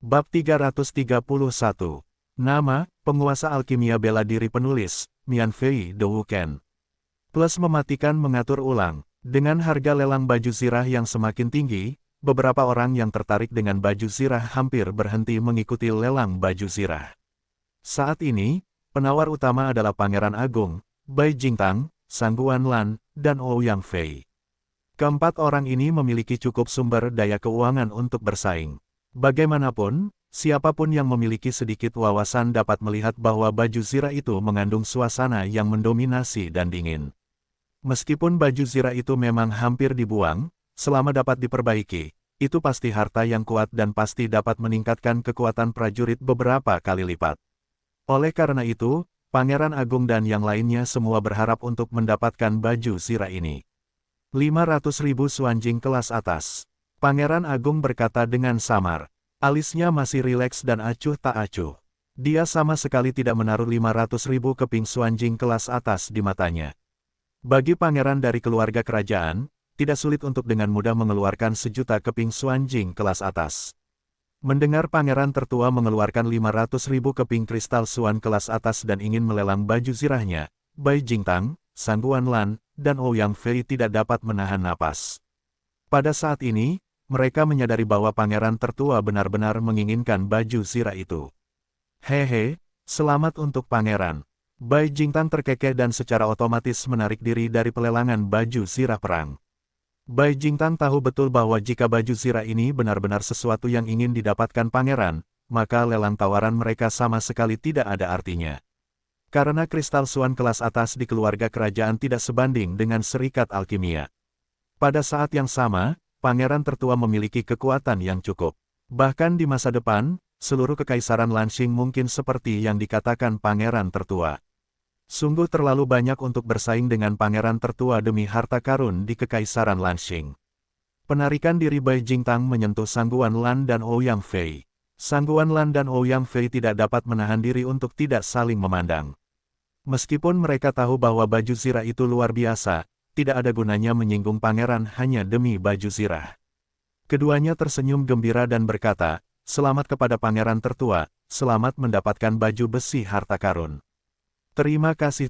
Bab 331. Nama, penguasa alkimia bela diri penulis, Mian Fei De Wuken. Plus mematikan mengatur ulang. Dengan harga lelang baju zirah yang semakin tinggi, beberapa orang yang tertarik dengan baju zirah hampir berhenti mengikuti lelang baju zirah. Saat ini, penawar utama adalah Pangeran Agung, Bai Jingtang, Sang Guanlan, dan Ouyang Fei. Keempat orang ini memiliki cukup sumber daya keuangan untuk bersaing. Bagaimanapun, siapapun yang memiliki sedikit wawasan dapat melihat bahwa baju zirah itu mengandung suasana yang mendominasi dan dingin. Meskipun baju zirah itu memang hampir dibuang, selama dapat diperbaiki, itu pasti harta yang kuat dan pasti dapat meningkatkan kekuatan prajurit beberapa kali lipat. Oleh karena itu, Pangeran Agung dan yang lainnya semua berharap untuk mendapatkan baju zirah ini. 500.000 suanjing kelas atas. Pangeran Agung berkata dengan samar. Alisnya masih rileks dan acuh tak acuh. Dia sama sekali tidak menaruh 500.000 keping suanjing kelas atas di matanya. Bagi pangeran dari keluarga kerajaan, tidak sulit untuk dengan mudah mengeluarkan 1.000.000 keping suanjing kelas atas. Mendengar pangeran tertua mengeluarkan 500.000 keping kristal suan kelas atas dan ingin melelang baju zirahnya, Bai Jingtang, Sang Guanlan, dan Ouyang Fei tidak dapat menahan napas. Pada saat ini, mereka menyadari bahwa pangeran tertua benar-benar menginginkan baju zirah itu. Hehe, selamat untuk pangeran. Bai Jingtang terkekeh dan secara otomatis menarik diri dari pelelangan baju zirah perang. Bai Jingtang tahu betul bahwa jika baju zirah ini benar-benar sesuatu yang ingin didapatkan pangeran, maka lelang tawaran mereka sama sekali tidak ada artinya. Karena kristal suan kelas atas di keluarga kerajaan tidak sebanding dengan serikat alkimia. Pada saat yang sama, pangeran tertua memiliki kekuatan yang cukup. Bahkan di masa depan, seluruh kekaisaran Lanxing mungkin seperti yang dikatakan pangeran tertua. Sungguh terlalu banyak untuk bersaing dengan pangeran tertua demi harta karun di kekaisaran Lanxing. Penarikan diri Bai Jingtang menyentuh Sang Guanlan dan Ouyang Fei. Sang Guanlan dan Ouyang Fei tidak dapat menahan diri untuk tidak saling memandang. Meskipun mereka tahu bahwa baju zirah itu luar biasa, tidak ada gunanya menyinggung pangeran hanya demi baju zirah. Keduanya tersenyum gembira dan berkata, "Selamat kepada pangeran tertua, selamat mendapatkan baju besi harta karun." Terima kasih.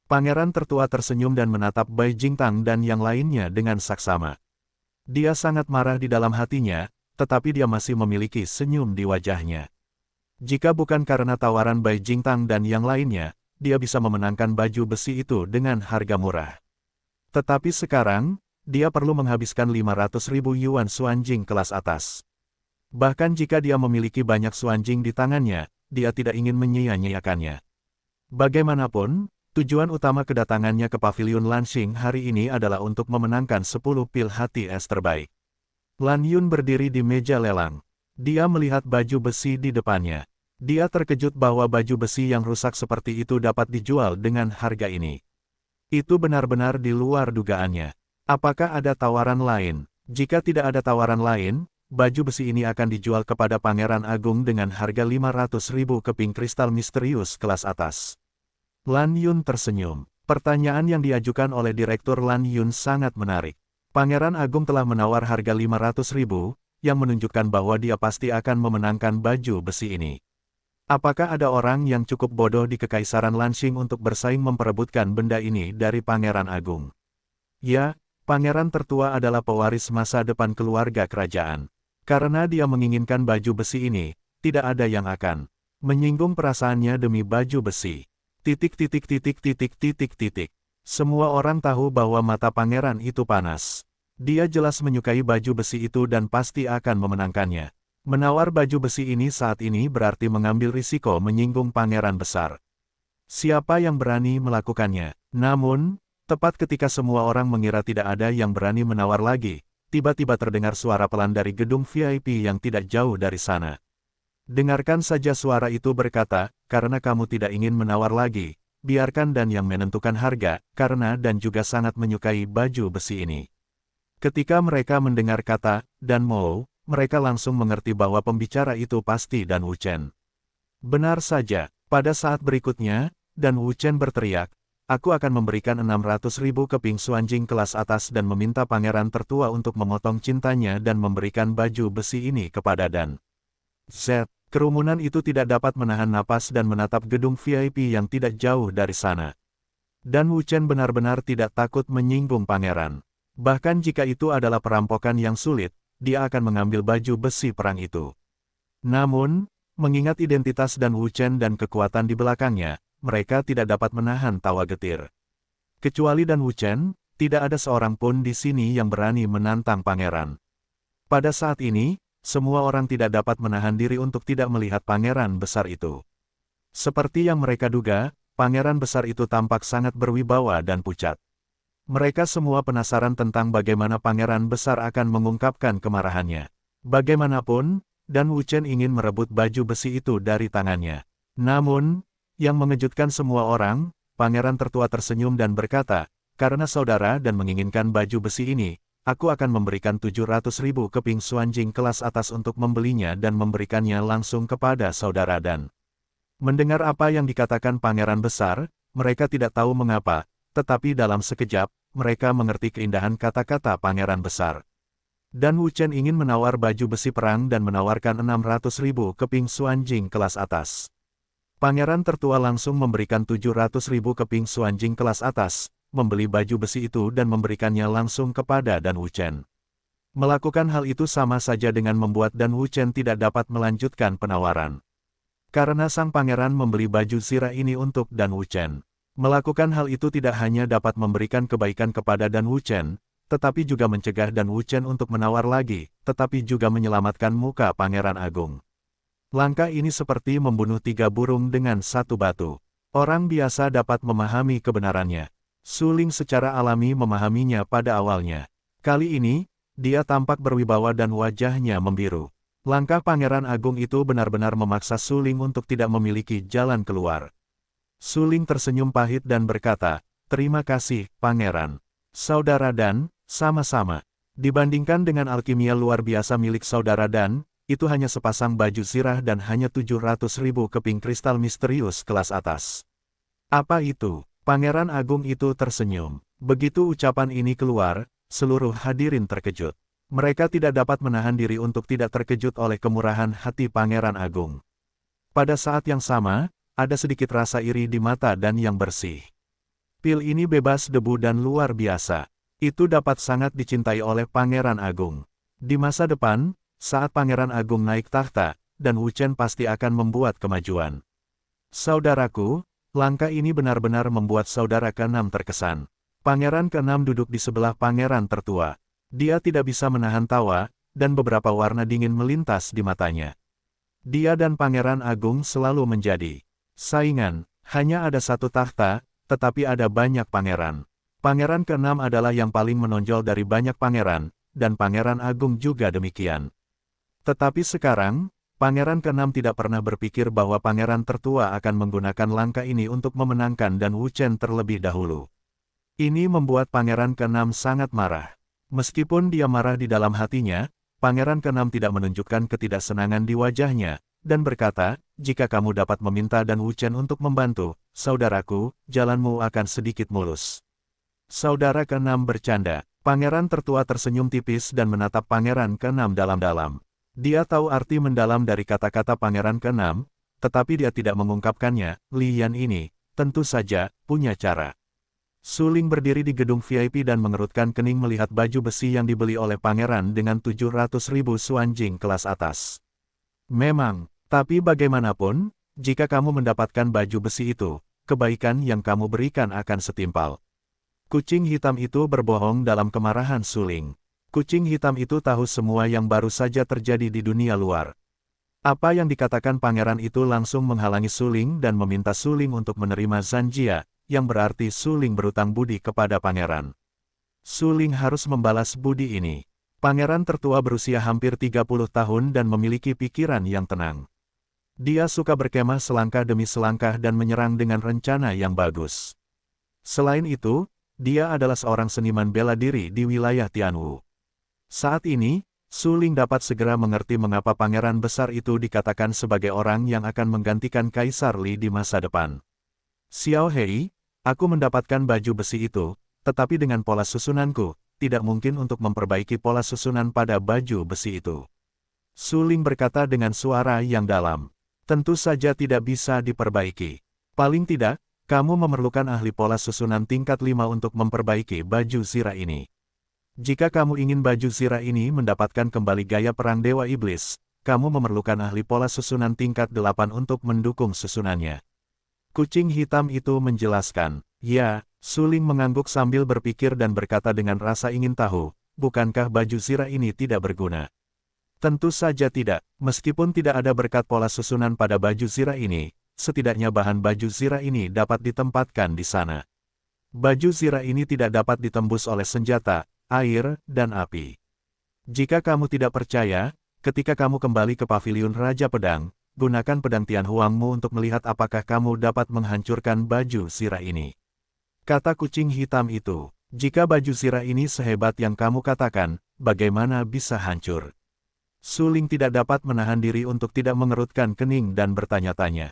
Pangeran tertua tersenyum dan menatap Bai Jingtang dan yang lainnya dengan saksama. Dia sangat marah di dalam hatinya, tetapi dia masih memiliki senyum di wajahnya. Jika bukan karena tawaran Bai Jingtang dan yang lainnya, dia bisa memenangkan baju besi itu dengan harga murah. Tetapi sekarang, dia perlu menghabiskan 500.000 yuan suanjing kelas atas. Bahkan jika dia memiliki banyak suanjing di tangannya, dia tidak ingin menyia-nyiakannya. Bagaimanapun, tujuan utama kedatangannya ke pavilion Lanxing hari ini adalah untuk memenangkan 10 pil hati es terbaik. Lan Yun berdiri di meja lelang. Dia melihat baju besi di depannya. Dia terkejut bahwa baju besi yang rusak seperti itu dapat dijual dengan harga ini. Itu benar-benar di luar dugaannya. Apakah ada tawaran lain? Jika tidak ada tawaran lain, baju besi ini akan dijual kepada Pangeran Agung dengan harga 500.000 keping kristal misterius kelas atas. Lan Yun tersenyum. Pertanyaan yang diajukan oleh Direktur Lan Yun sangat menarik. Pangeran Agung telah menawar harga 500.000, yang menunjukkan bahwa dia pasti akan memenangkan baju besi ini. Apakah ada orang yang cukup bodoh di kekaisaran Lanxing untuk bersaing memperebutkan benda ini dari Pangeran Agung? Ya, Pangeran tertua adalah pewaris masa depan keluarga kerajaan. Karena dia menginginkan baju besi ini, tidak ada yang akan menyinggung perasaannya demi baju besi. Semua orang tahu bahwa mata pangeran itu panas. Dia jelas menyukai baju besi itu dan pasti akan memenangkannya. Menawar baju besi ini saat ini berarti mengambil risiko menyinggung pangeran besar. Siapa yang berani melakukannya? Namun, tepat ketika semua orang mengira tidak ada yang berani menawar lagi, tiba-tiba terdengar suara pelan dari gedung VIP yang tidak jauh dari sana. Dengarkan saja suara itu berkata, "Karena kamu tidak ingin menawar lagi, biarkan dan yang menentukan harga, karena dan juga sangat menyukai baju besi ini." Ketika mereka mendengar kata, "dan mau," mereka langsung mengerti bahwa pembicara itu pasti Dan Wuchen. Benar saja, pada saat berikutnya, Dan Wuchen berteriak, "Aku akan memberikan 600.000 keping suanjing kelas atas dan meminta pangeran tertua untuk memotong cintanya dan memberikan baju besi ini kepada Dan." Z. Kerumunan itu tidak dapat menahan napas dan menatap gedung VIP yang tidak jauh dari sana. Dan Wu Chen benar-benar tidak takut menyinggung pangeran. Bahkan jika itu adalah perampokan yang sulit, dia akan mengambil baju besi perang itu. Namun, mengingat identitas dan Wu Chen dan kekuatan di belakangnya, mereka tidak dapat menahan tawa getir. Kecuali dan Wu Chen, tidak ada seorang pun di sini yang berani menantang pangeran. Pada saat ini, semua orang tidak dapat menahan diri untuk tidak melihat pangeran besar itu. Seperti yang mereka duga, pangeran besar itu tampak sangat berwibawa dan pucat. Mereka semua penasaran tentang bagaimana pangeran besar akan mengungkapkan kemarahannya. Bagaimanapun, dan Wu Chen ingin merebut baju besi itu dari tangannya. Namun, yang mengejutkan semua orang, pangeran tertua tersenyum dan berkata, "Karena saudara dan menginginkan baju besi ini, aku akan memberikan 700.000 keping Xuanjing kelas atas untuk membelinya dan memberikannya langsung kepada saudara dan." Mendengar apa yang dikatakan pangeran besar, mereka tidak tahu mengapa, tetapi dalam sekejap, mereka mengerti keindahan kata-kata pangeran besar. Dan Wu Chen ingin menawar baju besi perang dan menawarkan 600.000 keping Xuanjing kelas atas. Pangeran tertua langsung memberikan 700.000 keping Xuanjing kelas atas, membeli baju besi itu dan memberikannya langsung kepada Dan Wu Chen. Melakukan hal itu sama saja dengan membuat Dan Wu Chen tidak dapat melanjutkan penawaran. Karena sang pangeran membeli baju zirah ini untuk Dan Wu Chen. Melakukan hal itu tidak hanya dapat memberikan kebaikan kepada Dan Wu Chen, tetapi juga mencegah Dan Wu Chen untuk menawar lagi, tetapi juga menyelamatkan muka Pangeran Agung. Langkah ini seperti membunuh 3 burung dengan 1 batu. Orang biasa dapat memahami kebenarannya. Su Ling secara alami memahaminya pada awalnya. Kali ini, dia tampak berwibawa dan wajahnya membiru. Langkah Pangeran Agung itu benar-benar memaksa Su Ling untuk tidak memiliki jalan keluar. Su Ling tersenyum pahit dan berkata, "Terima kasih, Pangeran. Saudara Dan, sama-sama. Dibandingkan dengan alkimia luar biasa milik saudara Dan, itu hanya sepasang baju zirah dan hanya 700.000 keping kristal misterius kelas atas." "Apa itu?" Pangeran Agung itu tersenyum. Begitu ucapan ini keluar, seluruh hadirin terkejut. Mereka tidak dapat menahan diri untuk tidak terkejut oleh kemurahan hati Pangeran Agung. Pada saat yang sama, ada sedikit rasa iri di mata Dan yang bersih. Pil ini bebas debu dan luar biasa. Itu dapat sangat dicintai oleh Pangeran Agung. Di masa depan, saat Pangeran Agung naik tahta, Dan Wu Chen pasti akan membuat kemajuan. Saudaraku, langkah ini benar-benar membuat saudara ke-6 terkesan. Pangeran ke-6 duduk di sebelah pangeran tertua. Dia tidak bisa menahan tawa, dan beberapa warna dingin melintas di matanya. Dia dan Pangeran Agung selalu menjadi saingan. Hanya ada satu tahta, tetapi ada banyak pangeran. Pangeran ke-6 adalah yang paling menonjol dari banyak pangeran, dan Pangeran Agung juga demikian. Tetapi sekarang, Pangeran ke-6 tidak pernah berpikir bahwa pangeran tertua akan menggunakan langkah ini untuk memenangkan Dan Wu Chen terlebih dahulu. Ini membuat Pangeran ke-6 sangat marah. Meskipun dia marah di dalam hatinya, Pangeran ke-6 tidak menunjukkan ketidaksenangan di wajahnya, dan berkata, "Jika kamu dapat meminta Dan Wu Chen untuk membantu, saudaraku, jalanmu akan sedikit mulus." Saudara ke-6 bercanda. Pangeran tertua tersenyum tipis dan menatap Pangeran ke-6 dalam-dalam. Dia tahu arti mendalam dari kata-kata Pangeran ke-6, tetapi dia tidak mengungkapkannya. Li Yan ini, tentu saja, punya cara. Su Ling berdiri di gedung VIP dan mengerutkan kening melihat baju besi yang dibeli oleh pangeran dengan 700.000 Xuanjing kelas atas. Memang, tapi bagaimanapun, jika kamu mendapatkan baju besi itu, kebaikan yang kamu berikan akan setimpal. Kucing hitam itu berbohong dalam kemarahan Su Ling. Kucing hitam itu tahu semua yang baru saja terjadi di dunia luar. Apa yang dikatakan pangeran itu langsung menghalangi Su Ling dan meminta Su Ling untuk menerima Zanjia, yang berarti Su Ling berutang budi kepada pangeran. Su Ling harus membalas budi ini. Pangeran tertua berusia hampir 30 tahun dan memiliki pikiran yang tenang. Dia suka berkemah selangkah demi selangkah dan menyerang dengan rencana yang bagus. Selain itu, dia adalah seorang seniman bela diri di wilayah Tianwu. Saat ini, Su Ling dapat segera mengerti mengapa pangeran besar itu dikatakan sebagai orang yang akan menggantikan Kaisar Li di masa depan. "Xiao Hei, aku mendapatkan baju besi itu, tetapi dengan pola susunanku, tidak mungkin untuk memperbaiki pola susunan pada baju besi itu. Su Ling berkata dengan suara yang dalam. Tentu saja tidak bisa diperbaiki. Paling tidak, kamu memerlukan ahli pola susunan tingkat 5 untuk memperbaiki baju zirah ini. Jika kamu ingin baju zirah ini mendapatkan kembali gaya perang Dewa Iblis, kamu memerlukan ahli pola susunan tingkat 8 untuk mendukung susunannya. Kucing hitam itu menjelaskan. Ya, Su Ling mengangguk sambil berpikir dan berkata dengan rasa ingin tahu, bukankah baju zirah ini tidak berguna? Tentu saja tidak, meskipun tidak ada berkat pola susunan pada baju zirah ini, setidaknya bahan baju zirah ini dapat ditempatkan di sana. Baju zirah ini tidak dapat ditembus oleh senjata, air, dan api. Jika kamu tidak percaya, ketika kamu kembali ke paviliun Raja Pedang, gunakan pedang Tian Huangmu untuk melihat apakah kamu dapat menghancurkan baju zirah ini. Kata kucing hitam itu, jika baju zirah ini sehebat yang kamu katakan, bagaimana bisa hancur? Su Ling tidak dapat menahan diri untuk tidak mengerutkan kening dan bertanya-tanya.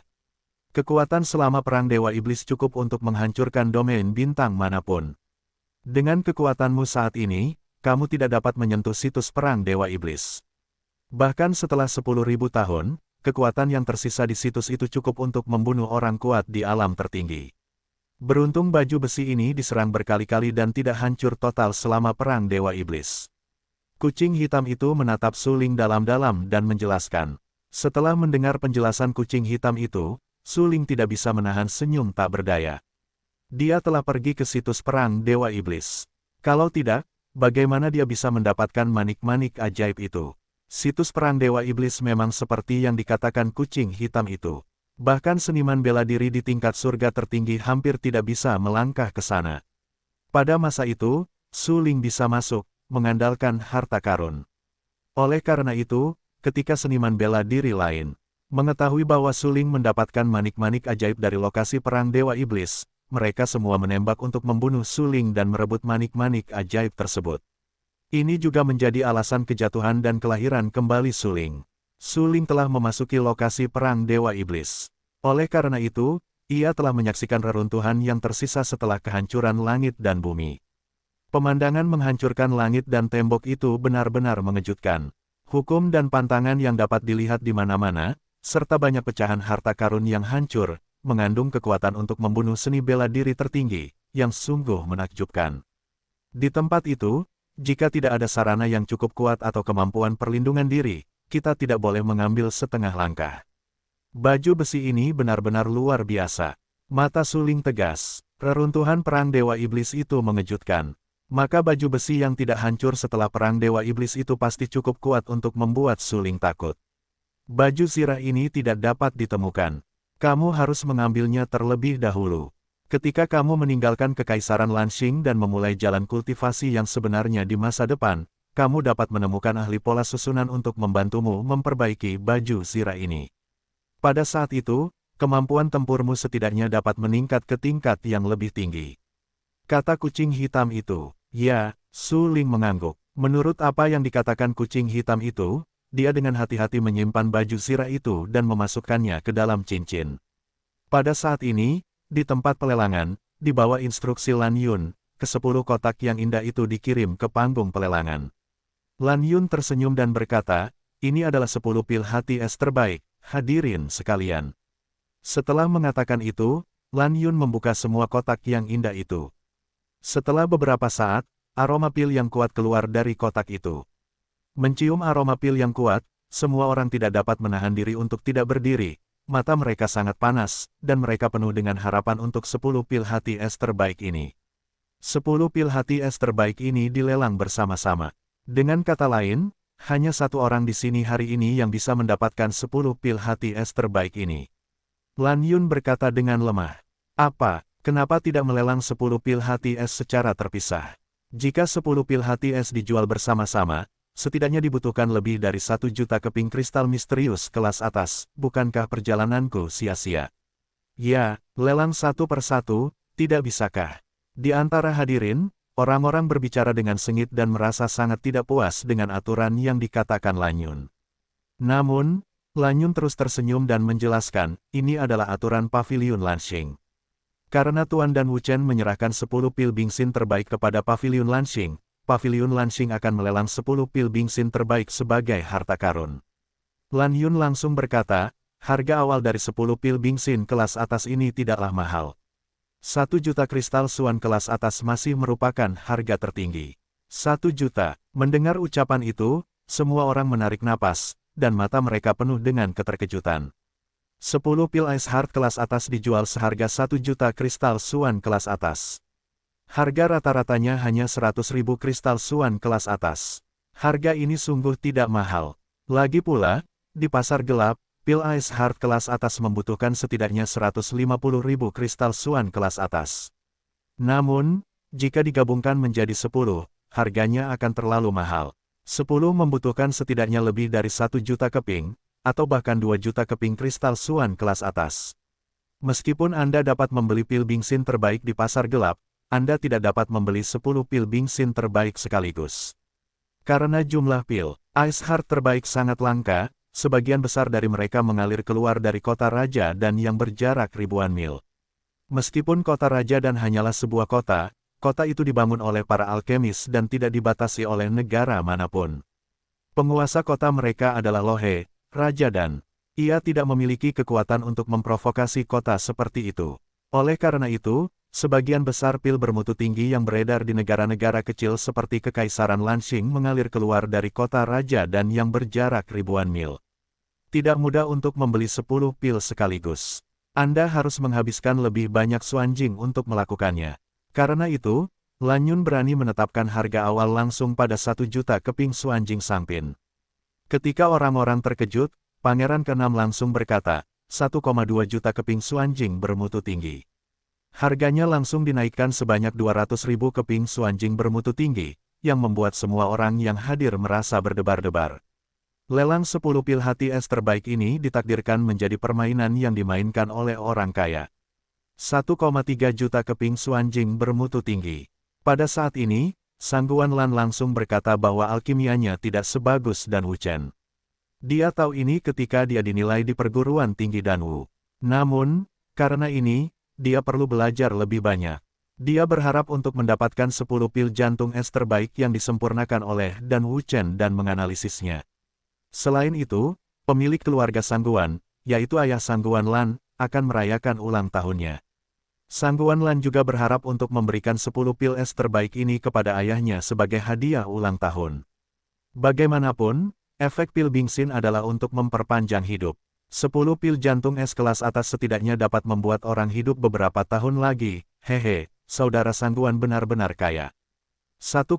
Kekuatan selama perang Dewa Iblis cukup untuk menghancurkan domain bintang manapun. Dengan kekuatanmu saat ini, kamu tidak dapat menyentuh situs perang Dewa Iblis. Bahkan setelah 10.000 tahun, kekuatan yang tersisa di situs itu cukup untuk membunuh orang kuat di alam tertinggi. Beruntung baju besi ini diserang berkali-kali dan tidak hancur total selama perang Dewa Iblis. Kucing hitam itu menatap Su Ling dalam-dalam dan menjelaskan. Setelah mendengar penjelasan kucing hitam itu, Su Ling tidak bisa menahan senyum tak berdaya. Dia telah pergi ke situs perang Dewa Iblis. Kalau tidak, bagaimana dia bisa mendapatkan manik-manik ajaib itu? Situs perang Dewa Iblis memang seperti yang dikatakan kucing hitam itu. Bahkan seniman bela diri di tingkat surga tertinggi hampir tidak bisa melangkah ke sana. Pada masa itu, Su Ling bisa masuk, mengandalkan harta karun. Oleh karena itu, ketika seniman bela diri lain mengetahui bahwa Su Ling mendapatkan manik-manik ajaib dari lokasi perang Dewa Iblis, mereka semua menembak untuk membunuh Su Ling dan merebut manik-manik ajaib tersebut. Ini juga menjadi alasan kejatuhan dan kelahiran kembali Su Ling. Su Ling telah memasuki lokasi perang Dewa Iblis. Oleh karena itu, ia telah menyaksikan reruntuhan yang tersisa setelah kehancuran langit dan bumi. Pemandangan menghancurkan langit dan tembok itu benar-benar mengejutkan. Hukum dan pantangan yang dapat dilihat di mana-mana, serta banyak pecahan harta karun yang hancur, mengandung kekuatan untuk membunuh seni bela diri tertinggi, yang sungguh menakjubkan. Di tempat itu, jika tidak ada sarana yang cukup kuat atau kemampuan perlindungan diri, kita tidak boleh mengambil setengah langkah. Baju besi ini benar-benar luar biasa. Mata Su Ling tegas. Reruntuhan perang Dewa Iblis itu mengejutkan. Maka baju besi yang tidak hancur setelah perang Dewa Iblis itu pasti cukup kuat untuk membuat Su Ling takut. Baju zirah ini tidak dapat ditemukan. Kamu harus mengambilnya terlebih dahulu. Ketika kamu meninggalkan Kekaisaran Lanxing dan memulai jalan kultivasi yang sebenarnya di masa depan, kamu dapat menemukan ahli pola susunan untuk membantumu memperbaiki baju zirah ini. Pada saat itu, kemampuan tempurmu setidaknya dapat meningkat ke tingkat yang lebih tinggi. Kata kucing hitam itu. Ya, Su Ling mengangguk. Menurut apa yang dikatakan kucing hitam itu, dia dengan hati-hati menyimpan baju zirah itu dan memasukkannya ke dalam cincin. Pada saat ini, di tempat pelelangan, di bawah instruksi Lan Yun, ke-10 kotak yang indah itu dikirim ke panggung pelelangan. Lan Yun tersenyum dan berkata, ini adalah 10 pil hati es terbaik, hadirin sekalian. Setelah mengatakan itu, Lan Yun membuka semua kotak yang indah itu. Setelah beberapa saat, aroma pil yang kuat keluar dari kotak itu. Mencium aroma pil yang kuat, semua orang tidak dapat menahan diri untuk tidak berdiri. Mata mereka sangat panas, dan mereka penuh dengan harapan untuk 10 pil hati es terbaik ini. 10 pil hati es terbaik ini dilelang bersama-sama. Dengan kata lain, hanya satu orang di sini hari ini yang bisa mendapatkan 10 pil hati es terbaik ini. Lan Yun berkata dengan lemah. Apa? Kenapa tidak melelang 10 pil hati es secara terpisah? Jika 10 pil hati es dijual bersama-sama, setidaknya dibutuhkan lebih dari 1 juta keping kristal misterius kelas atas, bukankah perjalananku sia-sia? Ya, lelang satu persatu, tidak bisakah? Di antara hadirin, orang-orang berbicara dengan sengit dan merasa sangat tidak puas dengan aturan yang dikatakan Lan Yun. Namun, Lan Yun terus tersenyum dan menjelaskan, ini adalah aturan Paviliun Lanxing. Karena Tuan dan Wu Chen menyerahkan 10 pil bingsin terbaik kepada Paviliun Lanxing, Paviliun Lanxing akan melelang 10 pil bingsin terbaik sebagai harta karun. Lan Yun langsung berkata, harga awal dari 10 pil Bingxin kelas atas ini tidaklah mahal. 1 juta kristal Suan kelas atas masih merupakan harga tertinggi. 1 juta. Mendengar ucapan itu, semua orang menarik napas, dan mata mereka penuh dengan keterkejutan. 10 pil Ice Heart kelas atas dijual seharga 1 juta kristal Suan kelas atas. Harga rata-ratanya hanya 100.000 kristal Suan kelas atas. Harga ini sungguh tidak mahal. Lagi pula, di pasar gelap, pil Ice Heart kelas atas membutuhkan setidaknya 150.000 kristal Suan kelas atas. Namun, jika digabungkan menjadi 10, harganya akan terlalu mahal. 10 membutuhkan setidaknya lebih dari 1 juta keping, atau bahkan 2 juta keping kristal Suan kelas atas. Meskipun Anda dapat membeli pil Bingxin terbaik di pasar gelap, Anda tidak dapat membeli 10 pil Bingxin terbaik sekaligus. Karena jumlah pil Ice Heart terbaik sangat langka, sebagian besar dari mereka mengalir keluar dari kota raja dan yang berjarak ribuan mil. Meskipun kota raja dan hanyalah sebuah kota, kota itu dibangun oleh para alkemis dan tidak dibatasi oleh negara manapun. Penguasa kota mereka adalah Lohe, raja dan ia tidak memiliki kekuatan untuk memprovokasi kota seperti itu. Oleh karena itu, sebagian besar pil bermutu tinggi yang beredar di negara-negara kecil seperti Kekaisaran Lanxing mengalir keluar dari kota raja dan yang berjarak ribuan mil. Tidak mudah untuk membeli 10 pil sekaligus. Anda harus menghabiskan lebih banyak Suanjing untuk melakukannya. Karena itu, Lan Yun berani menetapkan harga awal langsung pada 1 juta keping Suanjing Sangpin. Ketika orang-orang terkejut, Pangeran ke-6 langsung berkata, 1,2 juta keping Suanjing bermutu tinggi. Harganya langsung dinaikkan sebanyak 200.000 keping Suanjing bermutu tinggi, yang membuat semua orang yang hadir merasa berdebar-debar. Lelang 10 pil hati es terbaik ini ditakdirkan menjadi permainan yang dimainkan oleh orang kaya. 1,3 juta keping Suanjing bermutu tinggi. Pada saat ini, Sangguan Lan langsung berkata bahwa alkimianya tidak sebagus Dan Wuchen. Dia tahu ini ketika dia dinilai di perguruan tinggi Danwu. Namun, karena ini, dia perlu belajar lebih banyak. Dia berharap untuk mendapatkan 10 pil jantung es terbaik yang disempurnakan oleh Dan Wuchen dan menganalisisnya. Selain itu, pemilik keluarga Sangguan, yaitu ayah Sangguan Lan, akan merayakan ulang tahunnya. Sangguan Lan juga berharap untuk memberikan 10 pil es terbaik ini kepada ayahnya sebagai hadiah ulang tahun. Bagaimanapun, efek pil Bingxin adalah untuk memperpanjang hidup. 10 pil jantung es kelas atas setidaknya dapat membuat orang hidup beberapa tahun lagi. Hehe, saudara Sangguan benar-benar kaya. 1,3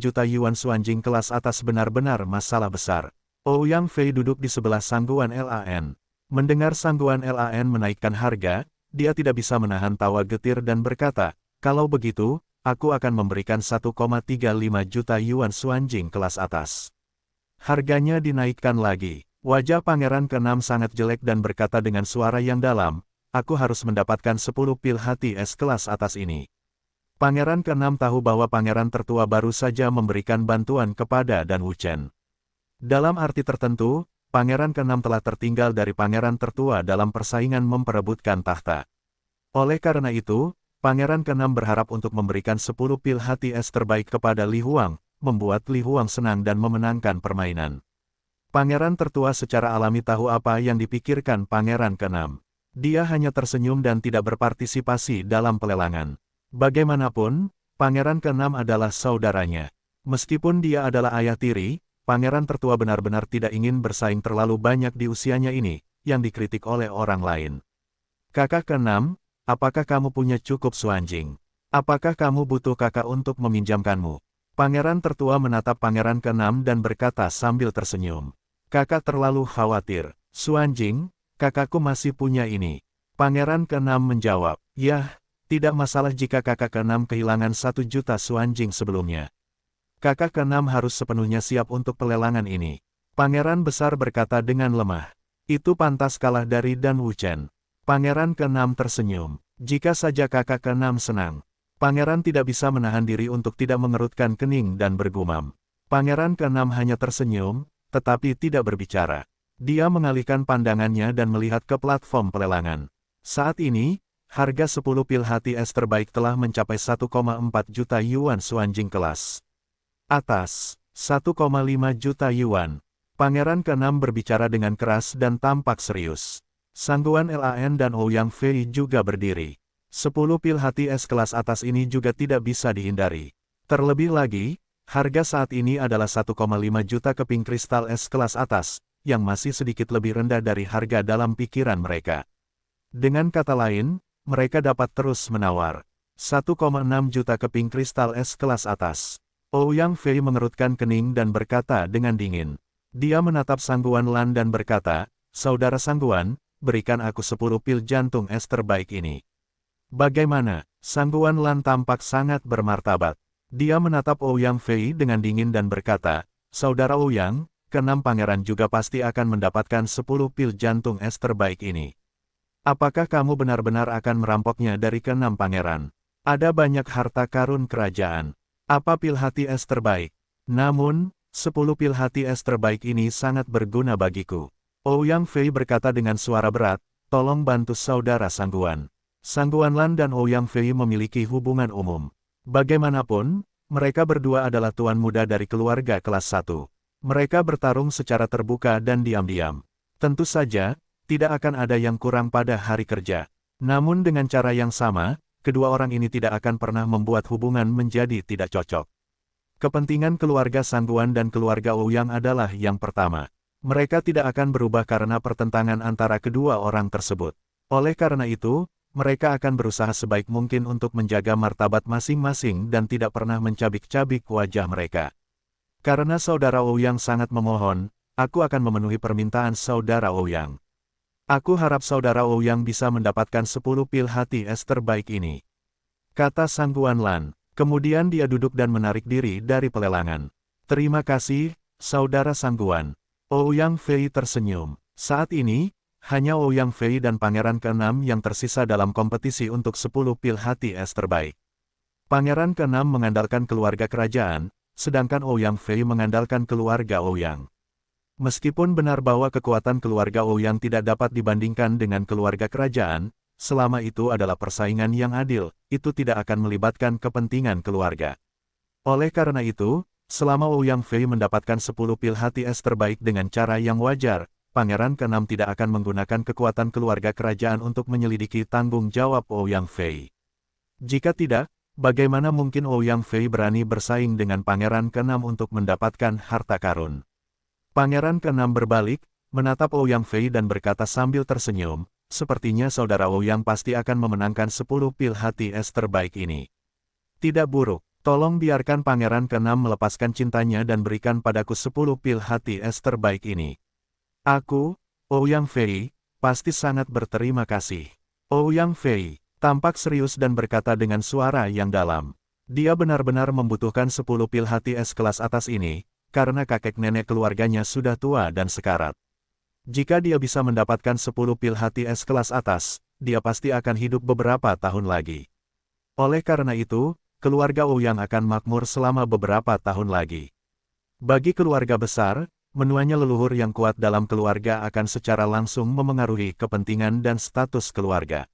juta yuan Suanjing kelas atas benar-benar masalah besar. Ouyang Fei duduk di sebelah Sangguan Lan. Mendengar Sangguan Lan menaikkan harga, dia tidak bisa menahan tawa getir dan berkata, kalau begitu, aku akan memberikan 1,35 juta yuan Suanjing kelas atas. Harganya dinaikkan lagi. Wajah Pangeran ke-6 sangat jelek dan berkata dengan suara yang dalam, aku harus mendapatkan 10 pil hati es kelas atas ini. Pangeran ke-6 tahu bahwa pangeran tertua baru saja memberikan bantuan kepada Dan Wuchen. Dalam arti tertentu, Pangeran ke-6 telah tertinggal dari pangeran tertua dalam persaingan memperebutkan tahta. Oleh karena itu, Pangeran ke-6 berharap untuk memberikan 10 pil hati es terbaik kepada Li Huang, membuat Li Huang senang dan memenangkan permainan. Pangeran tertua secara alami tahu apa yang dipikirkan Pangeran ke-6. Dia hanya tersenyum dan tidak berpartisipasi dalam pelelangan. Bagaimanapun, Pangeran ke-6 adalah saudaranya. Meskipun dia adalah ayah tiri, Pangeran tertua benar-benar tidak ingin bersaing terlalu banyak di usianya ini, yang dikritik oleh orang lain. Kakak ke-6, apakah kamu punya cukup Suanjing? Apakah kamu butuh kakak untuk meminjamkanmu? Pangeran tertua menatap Pangeran ke-6 dan berkata sambil tersenyum. Kakak terlalu khawatir. Suanjing, kakakku masih punya ini. Pangeran ke-6 menjawab, yah, tidak masalah jika kakak ke-6 kehilangan 1 juta Suanjing sebelumnya. Kakak ke-6 harus sepenuhnya siap untuk pelelangan ini. Pangeran besar berkata dengan lemah. Itu pantas kalah dari Dan Wuchen. Pangeran ke-6 tersenyum. Jika saja kakak ke-6 senang. Pangeran tidak bisa menahan diri untuk tidak mengerutkan kening dan bergumam. Pangeran ke-6 hanya tersenyum, tetapi tidak berbicara. Dia mengalihkan pandangannya dan melihat ke platform pelelangan. Saat ini, harga 10 pil hati es terbaik telah mencapai 1,4 juta yuan Suanjing kelas atas, 1,5 juta yuan. Pangeran ke-6 berbicara dengan keras dan tampak serius. Sangguan Lan dan Ouyang Fei juga berdiri. 10 pil hati es kelas atas ini juga tidak bisa dihindari. Terlebih lagi, harga saat ini adalah 1,5 juta keping kristal es kelas atas, yang masih sedikit lebih rendah dari harga dalam pikiran mereka. Dengan kata lain, mereka dapat terus menawar 1,6 juta keping kristal es kelas atas. Ouyang Fei mengerutkan kening dan berkata dengan dingin. Dia menatap Sangguan Lan dan berkata, "Saudara Sangguan, berikan aku 10 pil jantung es terbaik ini." "Bagaimana?" Sangguan Lan tampak sangat bermartabat. Dia menatap Ouyang Fei dengan dingin dan berkata, "Saudara Ouyang, ke-6 pangeran juga pasti akan mendapatkan 10 pil jantung es terbaik ini. Apakah kamu benar-benar akan merampoknya dari ke-6 pangeran? Ada banyak harta karun kerajaan. Apa pil hati es terbaik? Namun, 10 pil hati es terbaik ini sangat berguna bagiku." Ouyang Fei berkata dengan suara berat, "Tolong bantu saudara Sangguan." Sangguan Lan dan Ouyang Fei memiliki hubungan umum. Bagaimanapun, mereka berdua adalah tuan muda dari keluarga kelas 1. Mereka bertarung secara terbuka dan diam-diam. Tentu saja, tidak akan ada yang kurang pada hari kerja. Namun dengan cara yang sama, kedua orang ini tidak akan pernah membuat hubungan menjadi tidak cocok. Kepentingan keluarga Sangguan dan keluarga Ouyang adalah yang pertama. Mereka tidak akan berubah karena pertentangan antara kedua orang tersebut. Oleh karena itu, mereka akan berusaha sebaik mungkin untuk menjaga martabat masing-masing dan tidak pernah mencabik-cabik wajah mereka. Karena saudara Ouyang sangat memohon, aku akan memenuhi permintaan saudara Ouyang. Aku harap saudara Ouyang bisa mendapatkan 10 pil hati es terbaik ini," kata Sangguan Lan. Kemudian dia duduk dan menarik diri dari pelelangan. "Terima kasih, saudara Sangguan." Ouyang Fei tersenyum. Saat ini, hanya Ouyang Fei dan Pangeran ke-6 yang tersisa dalam kompetisi untuk 10 pil hati es terbaik. Pangeran ke-6 mengandalkan keluarga kerajaan, sedangkan Ouyang Fei mengandalkan keluarga Ouyang. Meskipun benar bahwa kekuatan keluarga Ouyang tidak dapat dibandingkan dengan keluarga kerajaan, selama itu adalah persaingan yang adil, itu tidak akan melibatkan kepentingan keluarga. Oleh karena itu, selama Ouyang Fei mendapatkan 10 pil hati es terbaik dengan cara yang wajar, Pangeran ke-6 tidak akan menggunakan kekuatan keluarga kerajaan untuk menyelidiki tanggung jawab Ouyang Fei. Jika tidak, bagaimana mungkin Ouyang Fei berani bersaing dengan Pangeran ke-6 untuk mendapatkan harta karun? Pangeran ke-6 berbalik, menatap Ouyang Fei dan berkata sambil tersenyum, "Sepertinya saudara Ouyang pasti akan memenangkan 10 pil hati es terbaik ini. Tidak buruk, tolong biarkan Pangeran ke-6 melepaskan cintanya dan berikan padaku 10 pil hati es terbaik ini. Aku, Ouyang Fei, pasti sangat berterima kasih." Ouyang Fei tampak serius dan berkata dengan suara yang dalam. Dia benar-benar membutuhkan 10 pil hati es kelas atas ini, karena kakek nenek keluarganya sudah tua dan sekarat. Jika dia bisa mendapatkan 10 pil hati es kelas atas, dia pasti akan hidup beberapa tahun lagi. Oleh karena itu, keluarga Ouyang akan makmur selama beberapa tahun lagi. Bagi keluarga besar, menuanya leluhur yang kuat dalam keluarga akan secara langsung memengaruhi kepentingan dan status keluarga.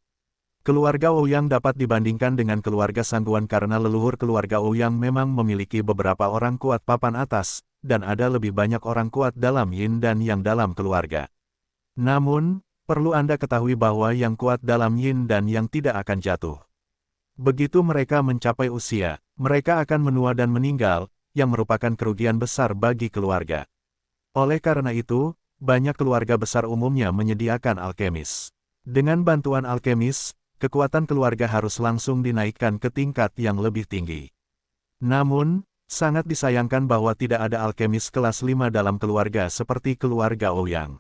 Keluarga Ouyang dapat dibandingkan dengan keluarga Sangguan karena leluhur keluarga Ouyang memang memiliki beberapa orang kuat papan atas, dan ada lebih banyak orang kuat dalam yin dan yang dalam keluarga. Namun, perlu Anda ketahui bahwa yang kuat dalam yin dan yang tidak akan jatuh. Begitu mereka mencapai usia, mereka akan menua dan meninggal, yang merupakan kerugian besar bagi keluarga. Oleh karena itu, banyak keluarga besar umumnya menyediakan alkemis. Dengan bantuan alkemis, kekuatan keluarga harus langsung dinaikkan ke tingkat yang lebih tinggi. Namun, sangat disayangkan bahwa tidak ada alkemis kelas 5 dalam keluarga seperti keluarga Ouyang.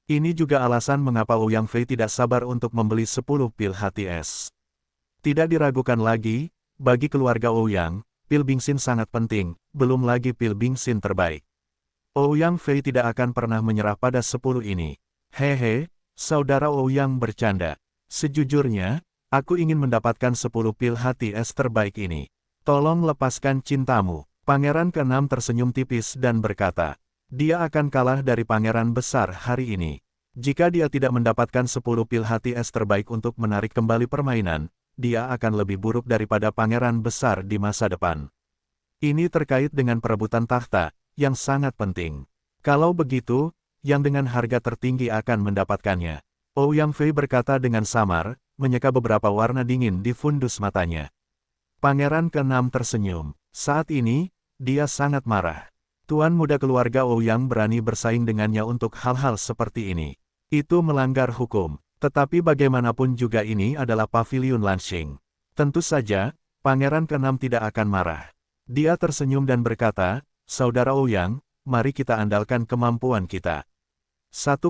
Ini juga alasan mengapa Ouyang Fei tidak sabar untuk membeli 10 pil hati es. Tidak diragukan lagi, bagi keluarga Ouyang, pil Bingxin sangat penting, belum lagi pil Bingxin terbaik. Ouyang Fei tidak akan pernah menyerah pada 10 ini. Hehe, saudara Ouyang bercanda. Sejujurnya, aku ingin mendapatkan 10 pil hati es terbaik ini. Tolong lepaskan cintamu. Pangeran ke-6 tersenyum tipis dan berkata, dia akan kalah dari pangeran besar hari ini. Jika dia tidak mendapatkan 10 pil hati es terbaik untuk menarik kembali permainan, dia akan lebih buruk daripada pangeran besar di masa depan. Ini terkait dengan perebutan takhta, yang sangat penting. Kalau begitu, yang dengan harga tertinggi akan mendapatkannya. Ouyang Fei berkata dengan samar, menyeka beberapa warna dingin di fundus matanya. Pangeran ke-6 tersenyum. Saat ini, dia sangat marah. Tuan muda keluarga Ouyang berani bersaing dengannya untuk hal-hal seperti ini. Itu melanggar hukum. Tetapi bagaimanapun juga ini adalah paviliun Lanxing. Tentu saja, Pangeran ke-6 tidak akan marah. Dia tersenyum dan berkata, Saudara Ouyang, mari kita andalkan kemampuan kita. 1,65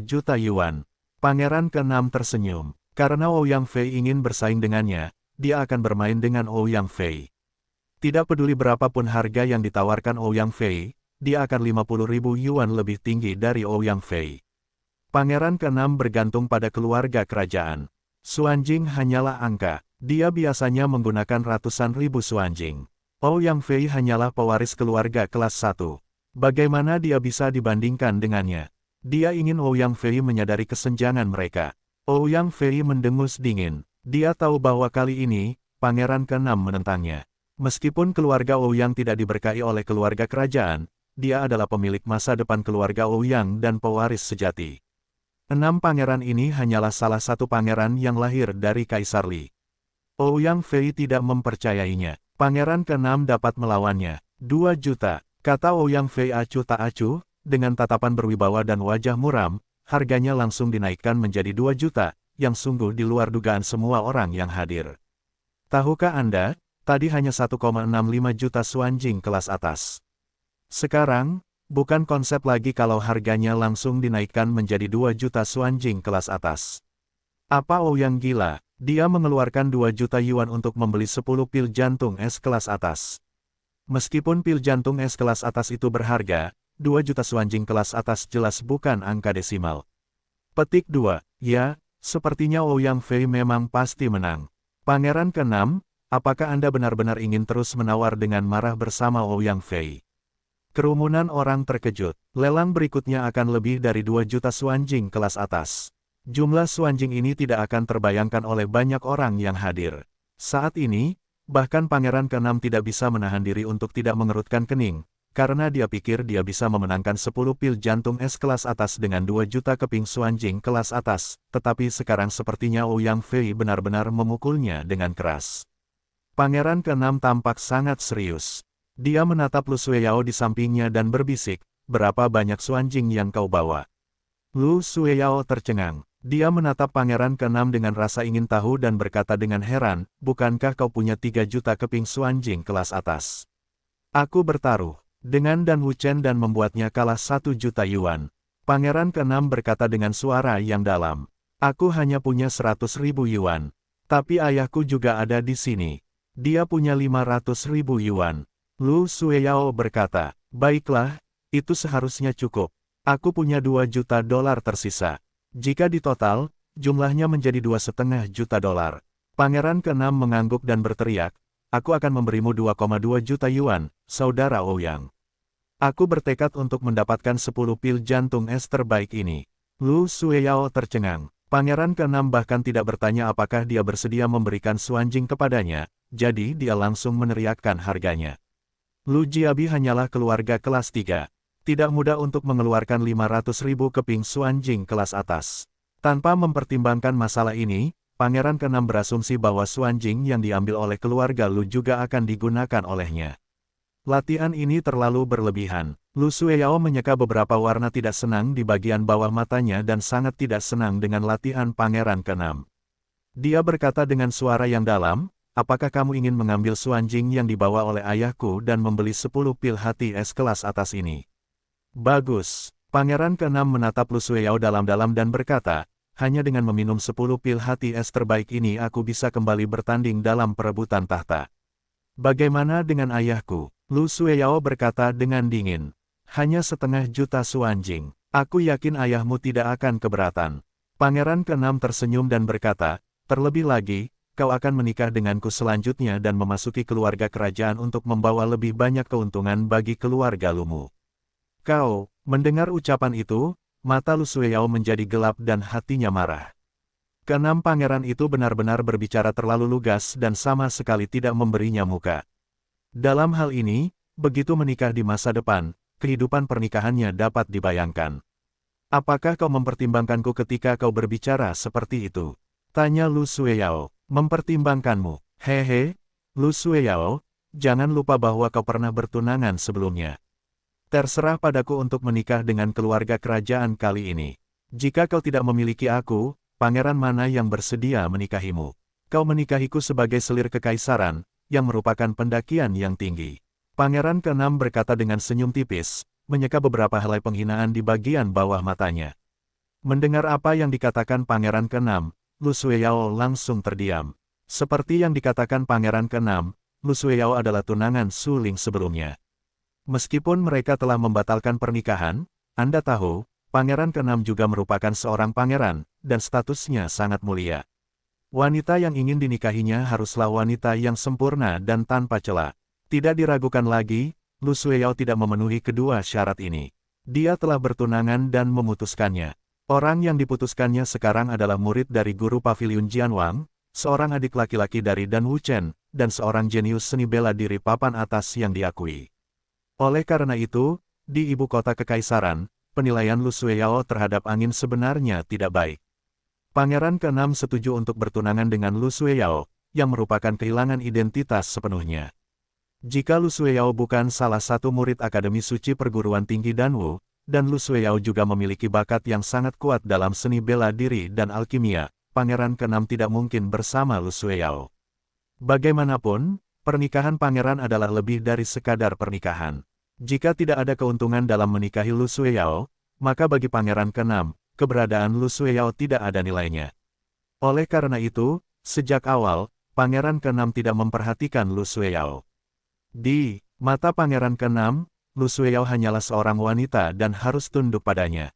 juta yuan. Pangeran ke-6 tersenyum. Karena Ouyang Fei ingin bersaing dengannya, dia akan bermain dengan Ouyang Fei. Tidak peduli berapapun harga yang ditawarkan Ouyang Fei, dia akan 50.000 yuan lebih tinggi dari Ouyang Fei. Pangeran ke-6 bergantung pada keluarga kerajaan. Xuanjing hanyalah angka. Dia biasanya menggunakan ratusan ribu Xuanjing. Ouyang Fei hanyalah pewaris keluarga kelas 1. Bagaimana dia bisa dibandingkan dengannya? Dia ingin Ouyang Fei menyadari kesenjangan mereka. Ouyang Fei mendengus dingin. Dia tahu bahwa kali ini, Pangeran ke-6 menentangnya. Meskipun keluarga Ouyang tidak diberkahi oleh keluarga kerajaan, dia adalah pemilik masa depan keluarga Ouyang dan pewaris sejati. 6 pangeran ini hanyalah salah satu pangeran yang lahir dari Kaisar Li. Ouyang Fei tidak mempercayainya. Pangeran ke-6 dapat melawannya. 2 juta. Kata Ouyang Fei acuh tak acuh, dengan tatapan berwibawa dan wajah muram, harganya langsung dinaikkan menjadi 2 juta, yang sungguh di luar dugaan semua orang yang hadir. Tahukah Anda, tadi hanya 1,65 juta Xuanjing kelas atas. Sekarang, bukan konsep lagi kalau harganya langsung dinaikkan menjadi 2 juta Xuanjing kelas atas. Apa Ouyang gila? Dia mengeluarkan 2 juta yuan untuk membeli 10 pil jantung es kelas atas. Meskipun pil jantung es kelas atas itu berharga, 2 juta Xuanjing kelas atas jelas bukan angka desimal. Petik 2. Ya, sepertinya Ouyang Fei memang pasti menang. Pangeran ke-6, apakah Anda benar-benar ingin terus menawar dengan marah bersama Ouyang Fei? Kerumunan orang terkejut. Lelang berikutnya akan lebih dari 2 juta Xuanjing kelas atas. Jumlah Xuanjing ini tidak akan terbayangkan oleh banyak orang yang hadir. Saat ini, bahkan Pangeran ke-6 tidak bisa menahan diri untuk tidak mengerutkan kening, karena dia pikir dia bisa memenangkan 10 pil jantung es kelas atas dengan 2 juta keping Xuanjing kelas atas, tetapi sekarang sepertinya Ouyang Fei benar-benar memukulnya dengan keras. Pangeran ke-6 tampak sangat serius. Dia menatap Lu Sueyao di sampingnya dan berbisik, berapa banyak Xuanjing yang kau bawa? Lu Sueyao tercengang. Dia menatap Pangeran ke-6 dengan rasa ingin tahu dan berkata dengan heran, bukankah kau punya 3 juta keping Xuanjing kelas atas? Aku bertaruh dengan Dan Wuchen dan membuatnya kalah 1 juta yuan. Pangeran ke-6 berkata dengan suara yang dalam. Aku hanya punya 100.000 yuan. Tapi ayahku juga ada di sini. Dia punya 500.000 yuan. Lu Sueyao berkata, baiklah, itu seharusnya cukup. Aku punya 2 juta dolar tersisa. Jika ditotal, jumlahnya menjadi 2,5 juta dolar. Pangeran ke-6 mengangguk dan berteriak, aku akan memberimu 2,2 juta yuan, saudara Ouyang. Aku bertekad untuk mendapatkan 10 pil jantung es terbaik ini. Lu Sueyao tercengang. Pangeran ke-6 bahkan tidak bertanya apakah dia bersedia memberikan Xuanjing kepadanya, jadi dia langsung meneriakkan harganya. Lu Jiabi hanyalah keluarga kelas 3. Tidak mudah untuk mengeluarkan 500.000 keping Xuanjing kelas atas. Tanpa mempertimbangkan masalah ini, Pangeran ke-6 berasumsi bahwa Xuanjing yang diambil oleh keluarga Lu juga akan digunakan olehnya. Latihan ini terlalu berlebihan. Lu Sueyao menyeka beberapa warna tidak senang di bagian bawah matanya dan sangat tidak senang dengan latihan Pangeran ke-6. Dia berkata dengan suara yang dalam, apakah kamu ingin mengambil Xuanjing yang dibawa oleh ayahku dan membeli 10 pil hati es kelas atas ini? Bagus. Pangeran ke-6 menatap Lu Sueyao dalam-dalam dan berkata, hanya dengan meminum 10 pil hati es terbaik ini aku bisa kembali bertanding dalam perebutan tahta. Bagaimana dengan ayahku? Lu Sueyao berkata dengan dingin. Hanya 0,5 juta Xuanjing. Aku yakin ayahmu tidak akan keberatan. Pangeran ke-6 tersenyum dan berkata, terlebih lagi, kau akan menikah denganku selanjutnya dan memasuki keluarga kerajaan untuk membawa lebih banyak keuntungan bagi keluarga Lumu. Kau, mendengar ucapan itu, mata Lu Sueyao menjadi gelap dan hatinya marah. Keenam pangeran itu benar-benar berbicara terlalu lugas dan sama sekali tidak memberinya muka. Dalam hal ini, begitu menikah di masa depan, kehidupan pernikahannya dapat dibayangkan. Apakah kau mempertimbangkanku ketika kau berbicara seperti itu? Tanya Lu Sueyao. Mempertimbangkanmu. Hehe, Lu Sueyao, jangan lupa bahwa kau pernah bertunangan sebelumnya. Terserah padaku untuk menikah dengan keluarga kerajaan kali ini. Jika kau tidak memiliki aku, pangeran mana yang bersedia menikahimu? Kau menikahiku sebagai selir kekaisaran, yang merupakan pendakian yang tinggi. Pangeran ke-6 berkata dengan senyum tipis, menyeka beberapa helai penghinaan di bagian bawah matanya. Mendengar apa yang dikatakan Pangeran ke-6, Lu Sueyao langsung terdiam. Seperti yang dikatakan Pangeran ke-6, Lu Sueyao adalah tunangan Su Ling sebelumnya. Meskipun mereka telah membatalkan pernikahan, Anda tahu, Pangeran ke-6 juga merupakan seorang pangeran, dan statusnya sangat mulia. Wanita yang ingin dinikahinya haruslah wanita yang sempurna dan tanpa celah. Tidak diragukan lagi, Lu Sueyao tidak memenuhi kedua syarat ini. Dia telah bertunangan dan memutuskannya. Orang yang diputuskannya sekarang adalah murid dari guru Paviliun Jianwang, seorang adik laki-laki dari Dan Wuchen, dan seorang jenius seni bela diri papan atas yang diakui. Oleh karena itu, di ibu kota kekaisaran, penilaian Lu Sueyao terhadap angin sebenarnya tidak baik. Pangeran ke-6 setuju untuk bertunangan dengan Lu Sueyao, yang merupakan kehilangan identitas sepenuhnya. Jika Lu Sueyao bukan salah satu murid Akademi Suci Perguruan Tinggi Danwu, dan Lu Sueyao juga memiliki bakat yang sangat kuat dalam seni bela diri dan alkimia, Pangeran ke-6 tidak mungkin bersama Lu Sueyao. Bagaimanapun, pernikahan pangeran adalah lebih dari sekadar pernikahan. Jika tidak ada keuntungan dalam menikahi Lu Sueyao, maka bagi Pangeran ke-6, keberadaan Lu Sueyao tidak ada nilainya. Oleh karena itu, sejak awal, Pangeran ke-6 tidak memperhatikan Lu Sueyao. Di mata Pangeran ke-6, Lu Sueyao hanyalah seorang wanita dan harus tunduk padanya.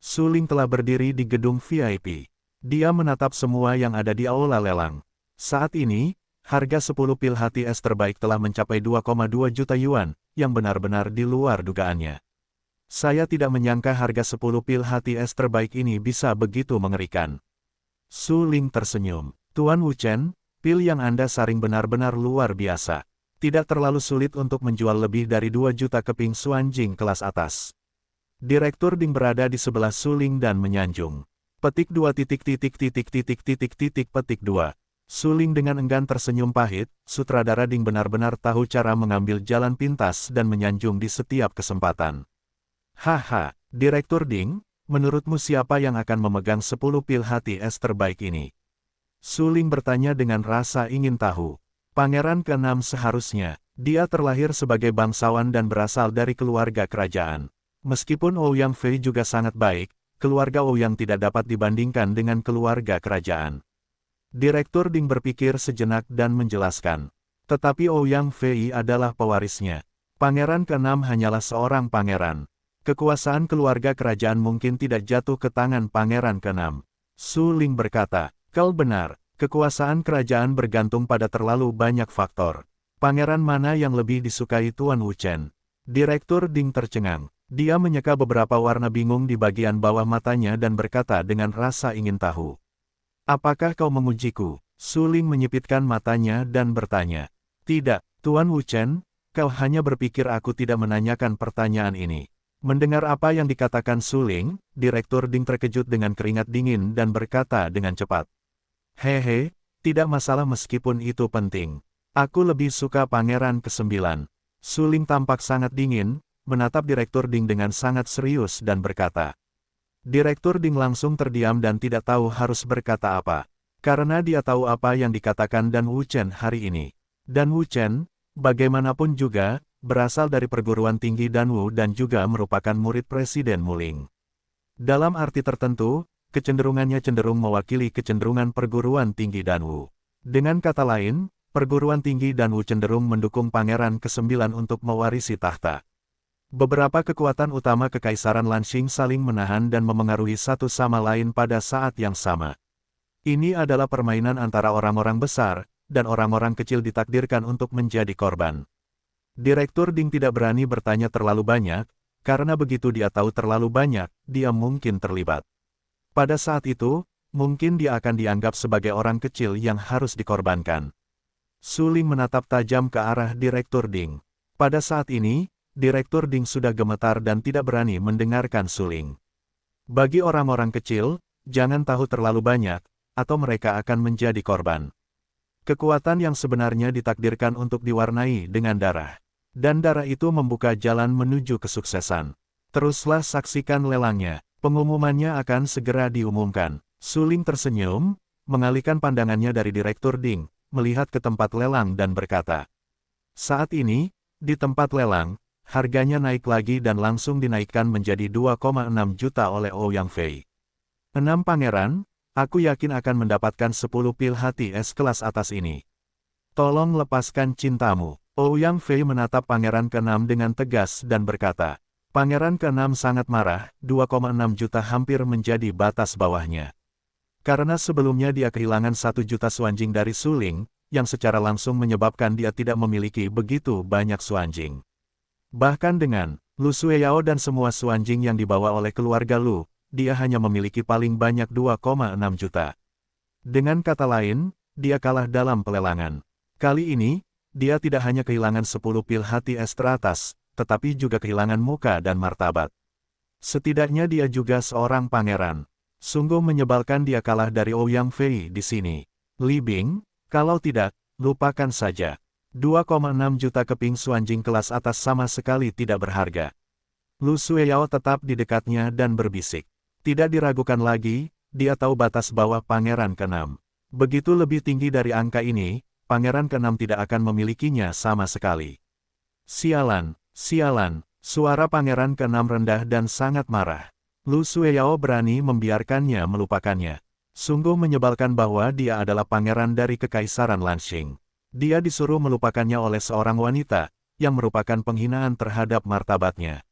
Su Ling telah berdiri di gedung VIP. Dia menatap semua yang ada di aula lelang. Saat ini, harga 10 pil hati es terbaik telah mencapai 2,2 juta yuan, yang benar-benar di luar dugaannya. Saya tidak menyangka harga 10 pil hati es terbaik ini bisa begitu mengerikan. Su Ling tersenyum. Tuan Wuchen, pil yang Anda saring benar-benar luar biasa. Tidak terlalu sulit untuk menjual lebih dari 2 juta keping Xuanjing kelas atas. Direktur Ding berada di sebelah Su Ling dan menyanjung. Petik 2 petik 2. Su Ling dengan enggan tersenyum pahit, sutradara Ding benar-benar tahu cara mengambil jalan pintas dan menyanjung di setiap kesempatan. Haha, Direktur Ding, menurutmu siapa yang akan memegang 10 pil hati es terbaik ini? Su Ling bertanya dengan rasa ingin tahu. Pangeran ke-6 seharusnya, dia terlahir sebagai bangsawan dan berasal dari keluarga kerajaan. Meskipun Ouyang Fei juga sangat baik, keluarga Ouyang tidak dapat dibandingkan dengan keluarga kerajaan. Direktur Ding berpikir sejenak dan menjelaskan. Tetapi Ouyang Fei adalah pewarisnya. Pangeran ke-6 hanyalah seorang pangeran. Kekuasaan keluarga kerajaan mungkin tidak jatuh ke tangan Pangeran ke-6. Su Ling berkata, kau benar, kekuasaan kerajaan bergantung pada terlalu banyak faktor. Pangeran mana yang lebih disukai Tuan Wuchen? Direktur Ding tercengang. Dia menyeka beberapa warna bingung di bagian bawah matanya dan berkata dengan rasa ingin tahu. Apakah kau mengujiku? Su Ling menyipitkan matanya dan bertanya. Tidak, Tuan Wuchen, kau hanya berpikir aku tidak menanyakan pertanyaan ini. Mendengar apa yang dikatakan Su Ling, Direktur Ding terkejut dengan keringat dingin dan berkata dengan cepat. Hehe, tidak masalah meskipun itu penting. Aku lebih suka Pangeran ke-9. Su Ling tampak sangat dingin, menatap Direktur Ding dengan sangat serius dan berkata. Direktur Ding langsung terdiam dan tidak tahu harus berkata apa. Karena dia tahu apa yang dikatakan Dan Wuchen hari ini. Dan Wuchen, bagaimanapun juga, berasal dari perguruan tinggi Danwu dan juga merupakan murid Presiden Muling. Dalam arti tertentu, kecenderungannya cenderung mewakili kecenderungan perguruan tinggi Danwu. Dengan kata lain, perguruan tinggi Danwu cenderung mendukung Pangeran ke-9 untuk mewarisi tahta. Beberapa kekuatan utama Kekaisaran Lanxing saling menahan dan memengaruhi satu sama lain pada saat yang sama. Ini adalah permainan antara orang-orang besar, dan orang-orang kecil ditakdirkan untuk menjadi korban. Direktur Ding tidak berani bertanya terlalu banyak, karena begitu dia tahu terlalu banyak, dia mungkin terlibat. Pada saat itu, mungkin dia akan dianggap sebagai orang kecil yang harus dikorbankan. Su Ling menatap tajam ke arah Direktur Ding. Pada saat ini, Direktur Ding sudah gemetar dan tidak berani mendengarkan suling. Bagi orang-orang kecil, jangan tahu terlalu banyak, atau mereka akan menjadi korban. Kekuatan yang sebenarnya ditakdirkan untuk diwarnai dengan darah. Dan darah itu membuka jalan menuju kesuksesan. Teruslah saksikan lelangnya, pengumumannya akan segera diumumkan. Suling tersenyum, mengalihkan pandangannya dari Direktur Ding, melihat ke tempat lelang dan berkata, "Saat ini, di tempat lelang, harganya naik lagi dan langsung dinaikkan menjadi 2,6 juta oleh Ouyang Fei. 6 pangeran, aku yakin akan mendapatkan 10 pil hati es kelas atas ini. Tolong lepaskan cintamu." Ouyang Fei menatap Pangeran ke-6 dengan tegas dan berkata, Pangeran ke-6 sangat marah, 2,6 juta hampir menjadi batas bawahnya. Karena sebelumnya dia kehilangan 1 juta suanjing dari suling, yang secara langsung menyebabkan dia tidak memiliki begitu banyak suanjing. Bahkan dengan Lu Sueyao dan semua suanjing yang dibawa oleh keluarga Lu, dia hanya memiliki paling banyak 2,6 juta. Dengan kata lain, dia kalah dalam pelelangan. Kali ini, dia tidak hanya kehilangan 10 pil hati es teratas, tetapi juga kehilangan muka dan martabat. Setidaknya dia juga seorang pangeran. Sungguh menyebalkan dia kalah dari Ouyang Fei di sini. Li Bing, kalau tidak, lupakan saja. 2,6 juta keping suanjing kelas atas sama sekali tidak berharga. Lu Sueyao tetap di dekatnya dan berbisik. Tidak diragukan lagi, dia tahu batas bawah Pangeran ke-6. Begitu lebih tinggi dari angka ini, Pangeran ke-6 tidak akan memilikinya sama sekali. Sialan, sialan, suara Pangeran ke-6 rendah dan sangat marah. Lu Sueyao berani membiarkannya melupakannya. Sungguh menyebalkan bahwa dia adalah pangeran dari Kekaisaran Lanxing. Dia disuruh melupakannya oleh seorang wanita, yang merupakan penghinaan terhadap martabatnya.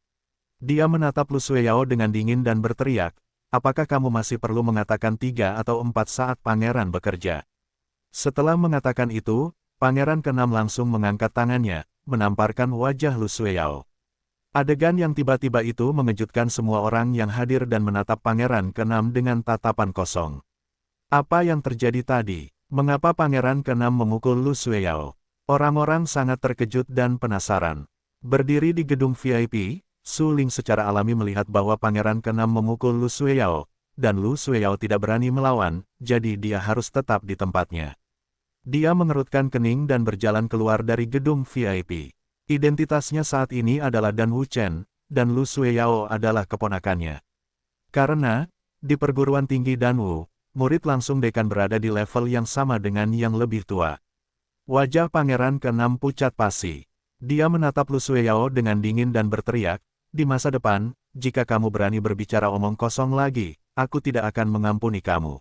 Dia menatap Lu Sueyao dengan dingin dan berteriak, apakah kamu masih perlu mengatakan 3 atau 4 saat pangeran bekerja? Setelah mengatakan itu, Pangeran ke-6 langsung mengangkat tangannya, menamparkan wajah Lu Sueyao. Adegan yang tiba-tiba itu mengejutkan semua orang yang hadir dan menatap Pangeran ke-6 dengan tatapan kosong. Apa yang terjadi tadi? Mengapa Pangeran ke-6 memukul Lu Sueyao? Orang-orang sangat terkejut dan penasaran. Berdiri di gedung VIP, Su Ling secara alami melihat bahwa Pangeran ke-6 memukul Lu Sueyao, dan Lu Sueyao tidak berani melawan, jadi dia harus tetap di tempatnya. Dia mengerutkan kening dan berjalan keluar dari gedung VIP. Identitasnya saat ini adalah Dan Wuchen, dan Lu Sueyao adalah keponakannya. Karena, di perguruan tinggi Danwu, murid langsung dekan berada di level yang sama dengan yang lebih tua. Wajah Pangeran ke-6 pucat pasi. Dia menatap Lu Sueyao dengan dingin dan berteriak, di masa depan, jika kamu berani berbicara omong kosong lagi, aku tidak akan mengampuni kamu.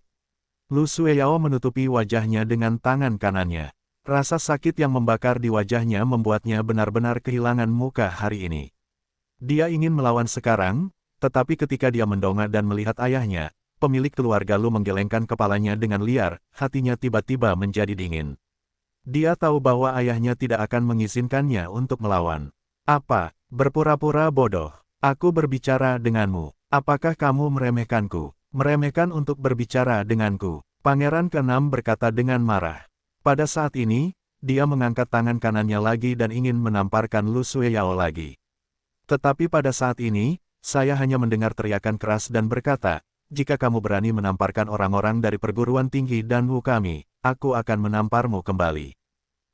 Lu Sueyao menutupi wajahnya dengan tangan kanannya. Rasa sakit yang membakar di wajahnya membuatnya benar-benar kehilangan muka hari ini. Dia ingin melawan sekarang, tetapi ketika dia mendongak dan melihat ayahnya, pemilik keluarga Lu menggelengkan kepalanya dengan liar, hatinya tiba-tiba menjadi dingin. Dia tahu bahwa ayahnya tidak akan mengizinkannya untuk melawan. Apa? Berpura-pura bodoh. Aku berbicara denganmu. Apakah kamu meremehkanku? Meremehkan untuk berbicara denganku. Pangeran ke-6 berkata dengan marah. Pada saat ini, dia mengangkat tangan kanannya lagi dan ingin menamparkan Lu Sueyao lagi. Tetapi pada saat ini, saya hanya mendengar teriakan keras dan berkata, jika kamu berani menamparkan orang-orang dari perguruan tinggi Danwu kami, aku akan menamparmu kembali.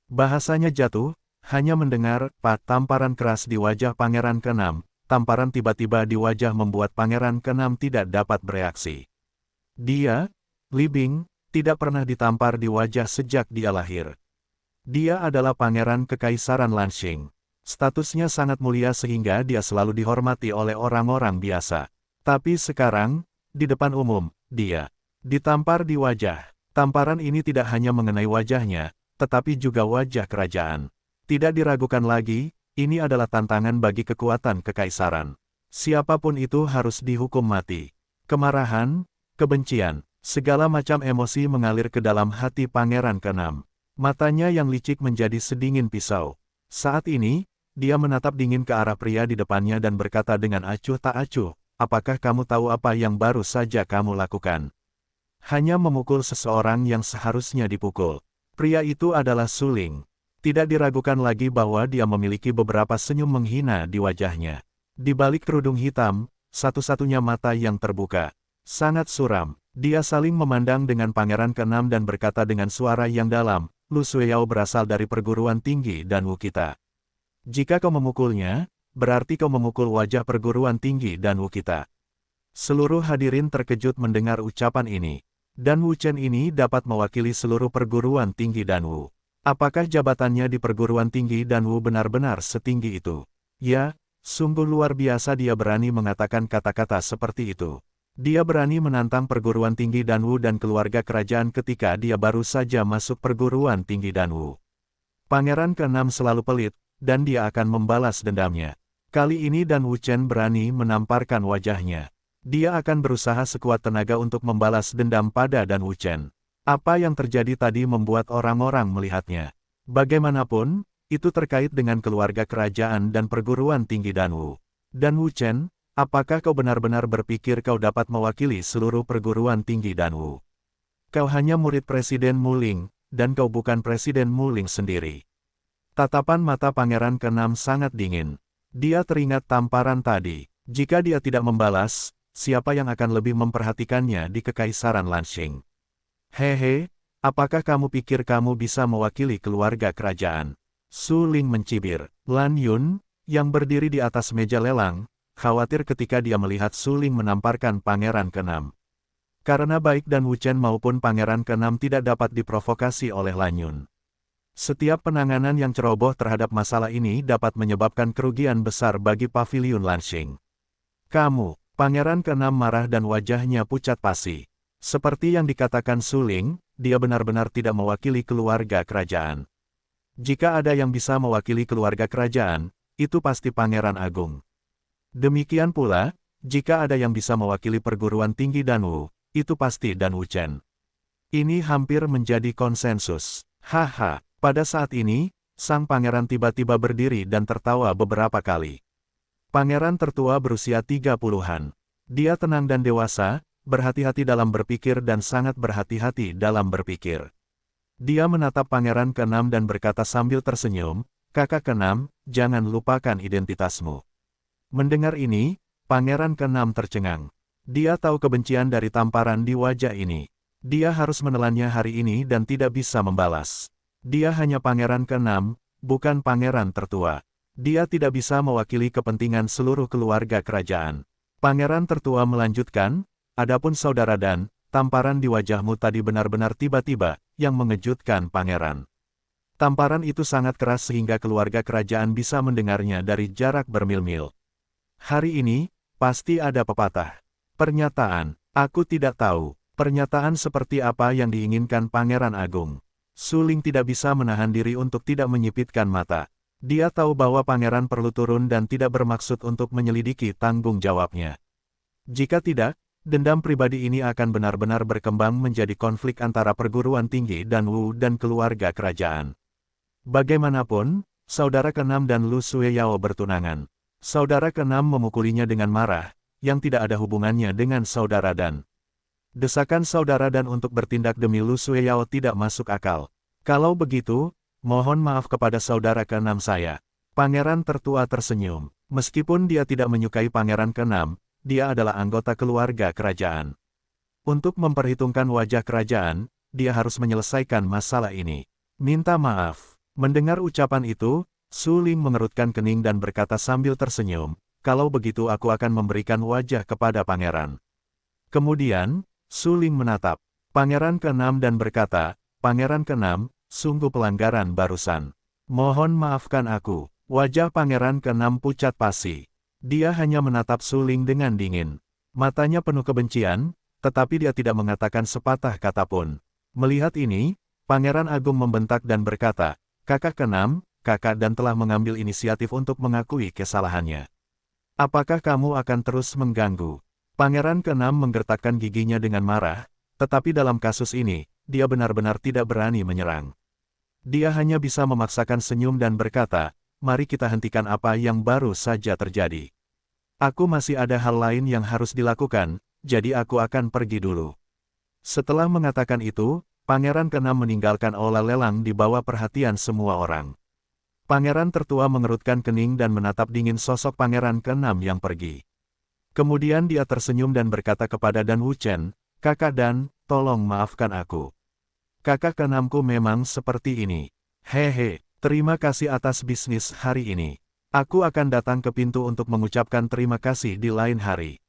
Bahasanya jatuh, hanya mendengar tamparan keras di wajah Pangeran ke-6. Tamparan tiba-tiba di wajah membuat Pangeran ke-6 tidak dapat bereaksi. Dia, Li Bing, tidak pernah ditampar di wajah sejak dia lahir. Dia adalah Pangeran Kekaisaran Lanxing. Statusnya sangat mulia sehingga dia selalu dihormati oleh orang-orang biasa. Tapi sekarang, di depan umum, dia ditampar di wajah. Tamparan ini tidak hanya mengenai wajahnya, tetapi juga wajah kerajaan. Tidak diragukan lagi, ini adalah tantangan bagi kekuatan kekaisaran. Siapapun itu harus dihukum mati. Kemarahan, kebencian, segala macam emosi mengalir ke dalam hati Pangeran ke-6. Matanya yang licik menjadi sedingin pisau. Saat ini, dia menatap dingin ke arah pria di depannya dan berkata dengan acuh tak acuh, apakah kamu tahu apa yang baru saja kamu lakukan? Hanya memukul seseorang yang seharusnya dipukul. Pria itu adalah Su Ling. Tidak diragukan lagi bahwa dia memiliki beberapa senyum menghina di wajahnya. Di balik kerudung hitam, satu-satunya mata yang terbuka. Sangat suram. Dia saling memandang dengan pangeran keenam dan berkata dengan suara yang dalam, Lu Sueyao berasal dari perguruan tinggi Danwu kita. Jika kau memukulnya, berarti kau memukul wajah perguruan tinggi Danwu kita. Seluruh hadirin terkejut mendengar ucapan ini. Dan Wu Chen ini dapat mewakili seluruh perguruan tinggi Danwu. Apakah jabatannya di perguruan tinggi Danwu benar-benar setinggi itu? Ya, sungguh luar biasa dia berani mengatakan kata-kata seperti itu. Dia berani menantang perguruan tinggi Danwu dan keluarga kerajaan ketika dia baru saja masuk perguruan tinggi Danwu. Pangeran ke-6 selalu pelit, dan dia akan membalas dendamnya. Kali ini Dan Wu Chen berani menamparkan wajahnya. Dia akan berusaha sekuat tenaga untuk membalas dendam pada Dan Wu Chen. Apa yang terjadi tadi membuat orang-orang melihatnya. Bagaimanapun, itu terkait dengan keluarga kerajaan dan perguruan tinggi Danwu. Dan Wu Chen, apakah kau benar-benar berpikir kau dapat mewakili seluruh perguruan tinggi Danwu? Kau hanya murid Presiden Muling, dan kau bukan Presiden Muling sendiri. Tatapan mata Pangeran ke-6 sangat dingin. Dia teringat tamparan tadi. Jika dia tidak membalas, siapa yang akan lebih memperhatikannya di Kekaisaran Lanxing? Hehe, apakah kamu pikir kamu bisa mewakili keluarga kerajaan? Su Ling mencibir. Lan Yun, yang berdiri di atas meja lelang, khawatir ketika dia melihat Su Ling menamparkan Pangeran ke-6. Karena baik Dan Wu Chen maupun Pangeran ke-6 tidak dapat diprovokasi oleh Lan Yun. Setiap penanganan yang ceroboh terhadap masalah ini dapat menyebabkan kerugian besar bagi Paviliun Lanxing. Kamu, Pangeran ke-6 marah dan wajahnya pucat pasi. Seperti yang dikatakan Su Ling, dia benar-benar tidak mewakili keluarga kerajaan. Jika ada yang bisa mewakili keluarga kerajaan, itu pasti Pangeran Agung. Demikian pula, jika ada yang bisa mewakili perguruan tinggi Danwu, itu pasti Dan Wu Chen. Ini hampir menjadi konsensus. Haha, pada saat ini, sang pangeran tiba-tiba berdiri dan tertawa beberapa kali. Pangeran tertua berusia 30-an. Dia tenang dan dewasa, berhati-hati dalam berpikir dan sangat berhati-hati dalam berpikir. Dia menatap Pangeran ke-6 dan berkata sambil tersenyum, Kakak ke-6, jangan lupakan identitasmu. Mendengar ini, Pangeran ke-6 tercengang. Dia tahu kebencian dari tamparan di wajah ini. Dia harus menelannya hari ini dan tidak bisa membalas. Dia hanya Pangeran ke-6, bukan Pangeran tertua. Dia tidak bisa mewakili kepentingan seluruh keluarga kerajaan. Pangeran tertua melanjutkan, adapun saudara Dan, tamparan di wajahmu tadi benar-benar tiba-tiba, yang mengejutkan Pangeran. Tamparan itu sangat keras sehingga keluarga kerajaan bisa mendengarnya dari jarak bermil-mil. Hari ini, pasti ada pepatah. Pernyataan, aku tidak tahu, pernyataan seperti apa yang diinginkan Pangeran Agung. Su Ling tidak bisa menahan diri untuk tidak menyipitkan mata. Dia tahu bahwa Pangeran perlu turun dan tidak bermaksud untuk menyelidiki tanggung jawabnya. Jika tidak, dendam pribadi ini akan benar-benar berkembang menjadi konflik antara perguruan tinggi Danwu dan keluarga kerajaan. Bagaimanapun, saudara ke-6 dan Lu Sueyao bertunangan. Saudara ke-6 memukulinya dengan marah, yang tidak ada hubungannya dengan saudara Dan. Desakan saudara Dan untuk bertindak demi Lu Sueyao tidak masuk akal. Kalau begitu, mohon maaf kepada saudara ke-6 saya. Pangeran tertua tersenyum. Meskipun dia tidak menyukai Pangeran ke-6, dia adalah anggota keluarga kerajaan. Untuk memperhitungkan wajah kerajaan, dia harus menyelesaikan masalah ini. Minta maaf. Mendengar ucapan itu, Su Ling mengerutkan kening dan berkata sambil tersenyum, kalau begitu aku akan memberikan wajah kepada Pangeran. Kemudian, Su Ling menatap Pangeran ke-6 dan berkata, Pangeran ke-6, sungguh pelanggaran barusan. Mohon maafkan aku. Wajah Pangeran ke-6 pucat pasi. Dia hanya menatap Su Ling dengan dingin. Matanya penuh kebencian, tetapi dia tidak mengatakan sepatah kata pun. Melihat ini, Pangeran Agung membentak dan berkata, Kakak ke-6, kakak Dan telah mengambil inisiatif untuk mengakui kesalahannya. Apakah kamu akan terus mengganggu? Pangeran ke-6 menggertakkan giginya dengan marah, tetapi dalam kasus ini, dia benar-benar tidak berani menyerang. Dia hanya bisa memaksakan senyum dan berkata, mari kita hentikan apa yang baru saja terjadi. Aku masih ada hal lain yang harus dilakukan, jadi aku akan pergi dulu. Setelah mengatakan itu, Pangeran ke-6 meninggalkan aula lelang di bawah perhatian semua orang. Pangeran tertua mengerutkan kening dan menatap dingin sosok pangeran ke-6 yang pergi. Kemudian dia tersenyum dan berkata kepada Dan Wuchen, "Kakak Dan, tolong maafkan aku. Kakak ke-6ku memang seperti ini. Hehe, terima kasih atas bisnis hari ini. Aku akan datang ke pintu untuk mengucapkan terima kasih di lain hari."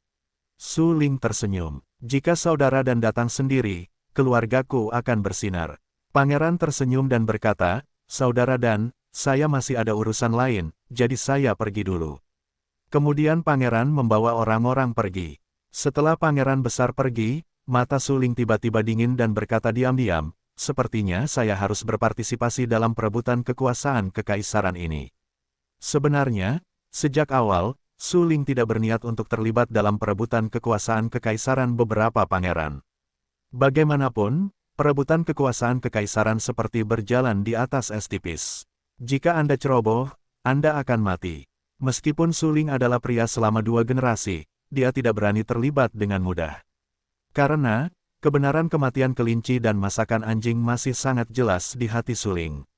Su Ling tersenyum. "Jika saudara Dan datang sendiri, keluargaku akan bersinar." Pangeran tersenyum dan berkata, "Saudara Dan, saya masih ada urusan lain, jadi saya pergi dulu." Kemudian pangeran membawa orang-orang pergi. Setelah pangeran besar pergi, mata Su Ling tiba-tiba dingin dan berkata diam-diam, "Sepertinya saya harus berpartisipasi dalam perebutan kekuasaan kekaisaran ini." Sebenarnya, sejak awal, Su Ling tidak berniat untuk terlibat dalam perebutan kekuasaan kekaisaran beberapa pangeran. Bagaimanapun, perebutan kekuasaan kekaisaran seperti berjalan di atas es tipis. Jika Anda ceroboh, Anda akan mati. Meskipun Su Ling adalah pria selama 2 generasi, dia tidak berani terlibat dengan mudah. Karena, kebenaran kematian kelinci dan masakan anjing masih sangat jelas di hati Su Ling.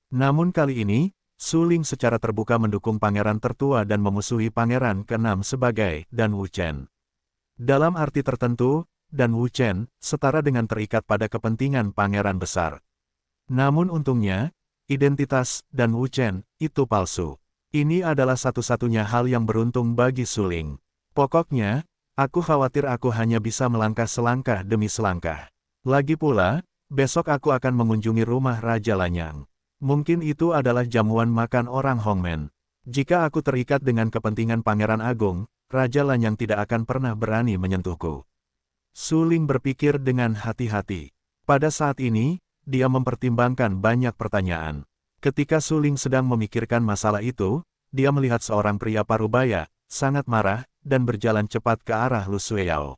Namun kali ini, Su Ling secara terbuka mendukung pangeran tertua dan memusuhi pangeran ke-6 sebagai Dan Wuchen. Dalam arti tertentu, Dan Wuchen setara dengan terikat pada kepentingan pangeran besar. Namun untungnya, identitas Dan Wuchen itu palsu. Ini adalah satu-satunya hal yang beruntung bagi Su Ling. Pokoknya, aku khawatir aku hanya bisa melangkah selangkah demi selangkah. Lagi pula, besok aku akan mengunjungi rumah Raja Lanyang. Mungkin itu adalah jamuan makan orang Hongmen. Jika aku terikat dengan kepentingan Pangeran Agung, Raja Lanyang tidak akan pernah berani menyentuhku. Su Ling berpikir dengan hati-hati. Pada saat ini, dia mempertimbangkan banyak pertanyaan. Ketika Su Ling sedang memikirkan masalah itu, dia melihat seorang pria parubaya, sangat marah, dan berjalan cepat ke arah Lu Sueyao.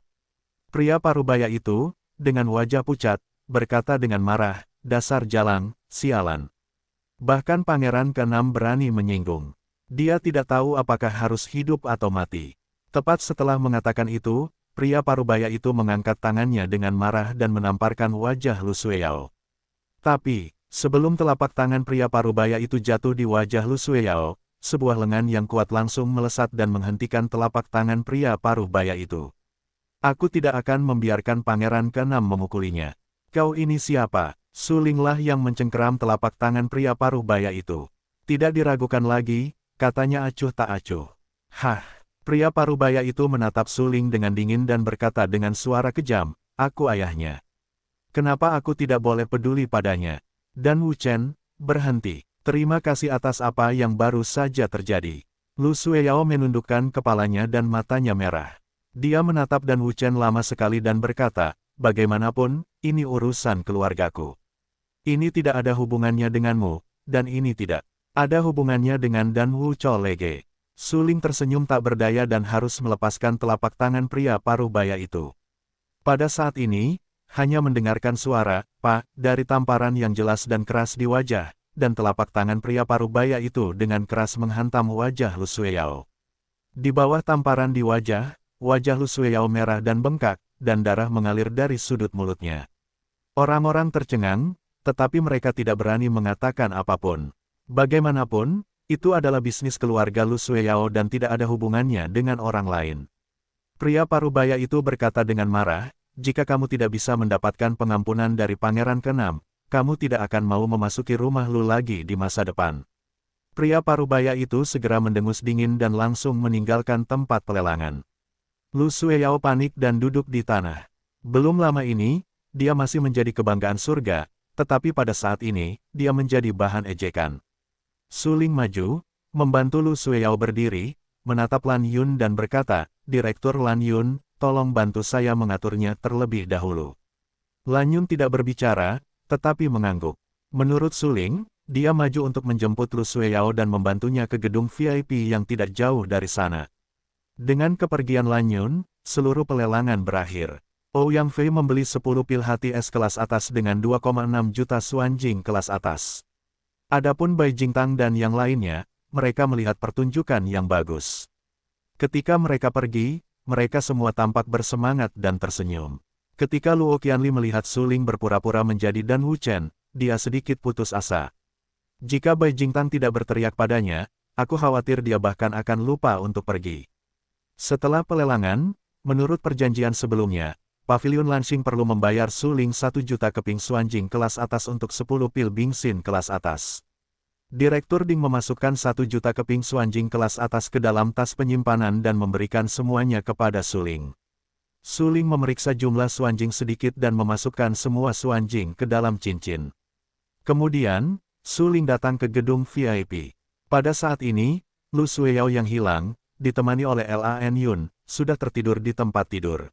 Pria parubaya itu, dengan wajah pucat, berkata dengan marah, "Dasar jalang, sialan." Bahkan pangeran ke-6 berani menyinggung. Dia tidak tahu apakah harus hidup atau mati. Tepat setelah mengatakan itu, pria parubaya itu mengangkat tangannya dengan marah dan menamparkan wajah Lu Sueyao. Tapi, sebelum telapak tangan pria parubaya itu jatuh di wajah Lu Sueyao, sebuah lengan yang kuat langsung melesat dan menghentikan telapak tangan pria parubaya itu. "Aku tidak akan membiarkan pangeran ke-6 memukulinya." "Kau ini siapa?" Su Linglah yang mencengkeram telapak tangan pria parubaya itu. Tidak diragukan lagi, katanya acuh tak acuh. "Hah!" Pria parubaya itu menatap Su Ling dengan dingin dan berkata dengan suara kejam, "Aku ayahnya. Kenapa aku tidak boleh peduli padanya?" Dan Wuchen, berhenti. "Terima kasih atas apa yang baru saja terjadi." Lu Sueyao menundukkan kepalanya dan matanya merah. Dia menatap Dan Wuchen lama sekali dan berkata, "Bagaimanapun, ini urusan keluargaku. Ini tidak ada hubungannya denganmu, dan ini tidak ada hubungannya dengan Dan Wu Cholege." Su Ling tersenyum tak berdaya dan harus melepaskan telapak tangan pria parubaya itu. Pada saat ini, hanya mendengarkan suara, "Pak," dari tamparan yang jelas dan keras di wajah, dan telapak tangan pria parubaya itu dengan keras menghantam wajah Lu Sueyao. Di bawah tamparan di wajah Lu Sueyao merah dan bengkak, dan darah mengalir dari sudut mulutnya. Orang-orang tercengang, tetapi mereka tidak berani mengatakan apapun. Bagaimanapun, itu adalah bisnis keluarga Lu Sueyao dan tidak ada hubungannya dengan orang lain. Pria parubaya itu berkata dengan marah, "Jika kamu tidak bisa mendapatkan pengampunan dari Pangeran ke-6, kamu tidak akan mau memasuki rumah Lu lagi di masa depan." Pria parubaya itu segera mendengus dingin dan langsung meninggalkan tempat pelelangan. Lu Sueyao panik dan duduk di tanah. Belum lama ini, dia masih menjadi kebanggaan surga, tetapi pada saat ini, dia menjadi bahan ejekan. Su Ling maju, membantu Lu Sueyao berdiri, menatap Lan Yun dan berkata, "Direktur Lan Yun, tolong bantu saya mengaturnya terlebih dahulu." Lan Yun tidak berbicara, tetapi mengangguk. Menurut Su Ling, dia maju untuk menjemput Lu Sueyao dan membantunya ke gedung VIP yang tidak jauh dari sana. Dengan kepergian Lan Yun, seluruh pelelangan berakhir. Ouyang Fei membeli 10 pil hati es kelas atas dengan 2,6 juta Suanjing kelas atas. Adapun Bai Jingtang dan yang lainnya, mereka melihat pertunjukan yang bagus. Ketika mereka pergi, mereka semua tampak bersemangat dan tersenyum. Ketika Luo Qianli melihat Su Ling berpura-pura menjadi Dan Wuchen, dia sedikit putus asa. Jika Bai Jingtang tidak berteriak padanya, aku khawatir dia bahkan akan lupa untuk pergi. Setelah pelelangan, menurut perjanjian sebelumnya, Paviliun Lanxing perlu membayar Su Ling 1 juta keping Xuanjing kelas atas untuk 10 pil Bingxin kelas atas. Direktur Ding memasukkan 1 juta keping Xuanjing kelas atas ke dalam tas penyimpanan dan memberikan semuanya kepada Su Ling. Su Ling memeriksa jumlah Xuanjing sedikit dan memasukkan semua Xuanjing ke dalam cincin. Kemudian, Su Ling datang ke gedung VIP. Pada saat ini, Lu Sueyao yang hilang, ditemani oleh Lan Yun, sudah tertidur di tempat tidur.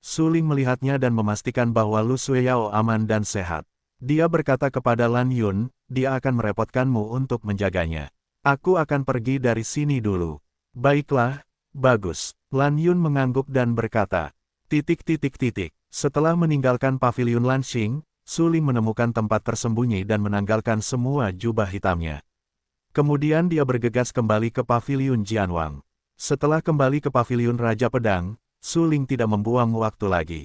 Su Ling melihatnya dan memastikan bahwa Lu Sueyao aman dan sehat. Dia berkata kepada Lan Yun, dia akan merepotkanmu untuk menjaganya. Aku akan pergi dari sini dulu. Baiklah, bagus. Lan Yun mengangguk dan berkata, ... Setelah meninggalkan Paviliun Lanxing, Su Ling menemukan tempat tersembunyi dan menanggalkan semua jubah hitamnya. Kemudian dia bergegas kembali ke Paviliun Jianwang. Setelah kembali ke Paviliun Raja Pedang, Su Ling tidak membuang waktu lagi.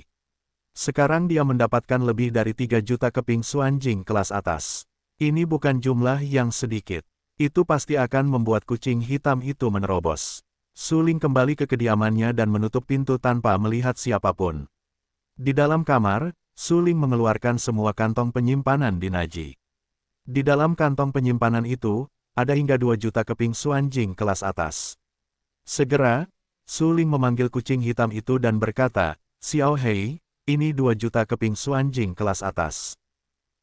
Sekarang dia mendapatkan lebih dari 3 juta keping Xuanjing kelas atas. Ini bukan jumlah yang sedikit. Itu pasti akan membuat kucing hitam itu menerobos. Su Ling kembali ke kediamannya dan menutup pintu tanpa melihat siapapun. Di dalam kamar, Su Ling mengeluarkan semua kantong penyimpanan di Naji. Di dalam kantong penyimpanan itu, ada hingga 2 juta keping Xuanjing kelas atas. Segera, Su Ling memanggil kucing hitam itu dan berkata, Xiao Hei, ini 2 juta keping Xuanjing kelas atas.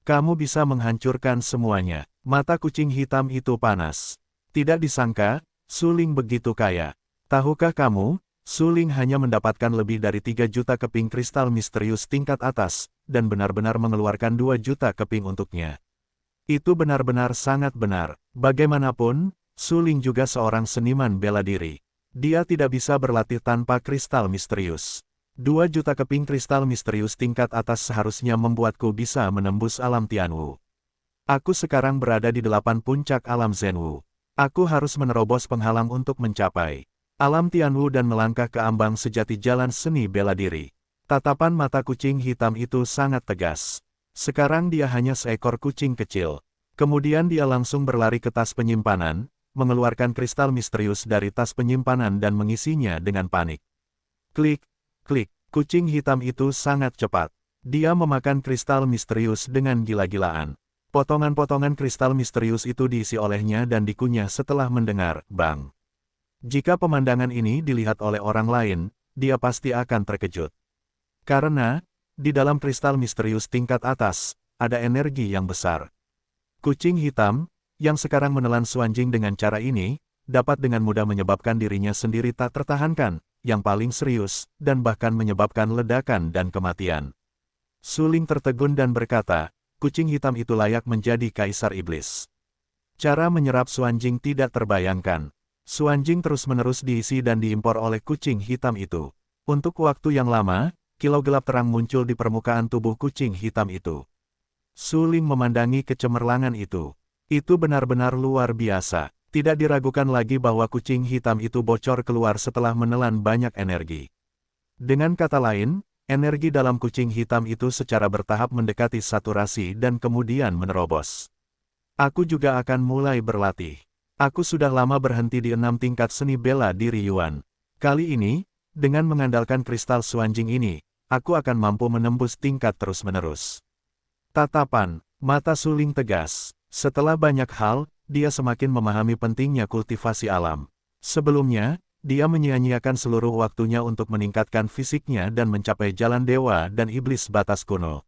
Kamu bisa menghancurkan semuanya. Mata kucing hitam itu panas. Tidak disangka, Su Ling begitu kaya. Tahukah kamu, Su Ling hanya mendapatkan lebih dari 3 juta keping kristal misterius tingkat atas, dan benar-benar mengeluarkan 2 juta keping untuknya. Itu benar-benar sangat benar. Bagaimanapun, Su Ling juga seorang seniman bela diri. Dia tidak bisa berlatih tanpa kristal misterius. 2 juta keping kristal misterius tingkat atas seharusnya membuatku bisa menembus alam Tianwu. Aku sekarang berada di 8 puncak alam Zhenwu. Aku harus menerobos penghalang untuk mencapai alam Tianwu dan melangkah ke ambang sejati jalan seni bela diri. Tatapan mata kucing hitam itu sangat tegas. Sekarang dia hanya seekor kucing kecil. Kemudian dia langsung berlari ke tas penyimpanan, mengeluarkan kristal misterius dari tas penyimpanan dan mengisinya dengan panik. Klik, klik, kucing hitam itu sangat cepat. Dia memakan kristal misterius dengan gila-gilaan. Potongan-potongan kristal misterius itu diisi olehnya dan dikunyah setelah mendengar bang. Jika pemandangan ini dilihat oleh orang lain, dia pasti akan terkejut. Karena, di dalam kristal misterius tingkat atas, ada energi yang besar. Kucing hitam, yang sekarang menelan Xuanjing dengan cara ini, dapat dengan mudah menyebabkan dirinya sendiri tak tertahankan, yang paling serius, dan bahkan menyebabkan ledakan dan kematian. Su Ling tertegun dan berkata, kucing hitam itu layak menjadi kaisar iblis. Cara menyerap Xuanjing tidak terbayangkan. Xuanjing terus-menerus diisi dan diimpor oleh kucing hitam itu. Untuk waktu yang lama, kilau gelap terang muncul di permukaan tubuh kucing hitam itu. Su Ling memandangi kecemerlangan itu. Itu benar-benar luar biasa. Tidak diragukan lagi bahwa kucing hitam itu bocor keluar setelah menelan banyak energi. Dengan kata lain, energi dalam kucing hitam itu secara bertahap mendekati saturasi dan kemudian menerobos. Aku juga akan mulai berlatih. Aku sudah lama berhenti di 6 tingkat seni bela diri Yuan. Kali ini, dengan mengandalkan kristal Xuanjing ini, aku akan mampu menembus tingkat terus-menerus. Tatapan mata Su Ling tegas. Setelah banyak hal, dia semakin memahami pentingnya kultivasi alam. Sebelumnya, dia menyia-nyiakan seluruh waktunya untuk meningkatkan fisiknya dan mencapai jalan dewa dan iblis batas kuno.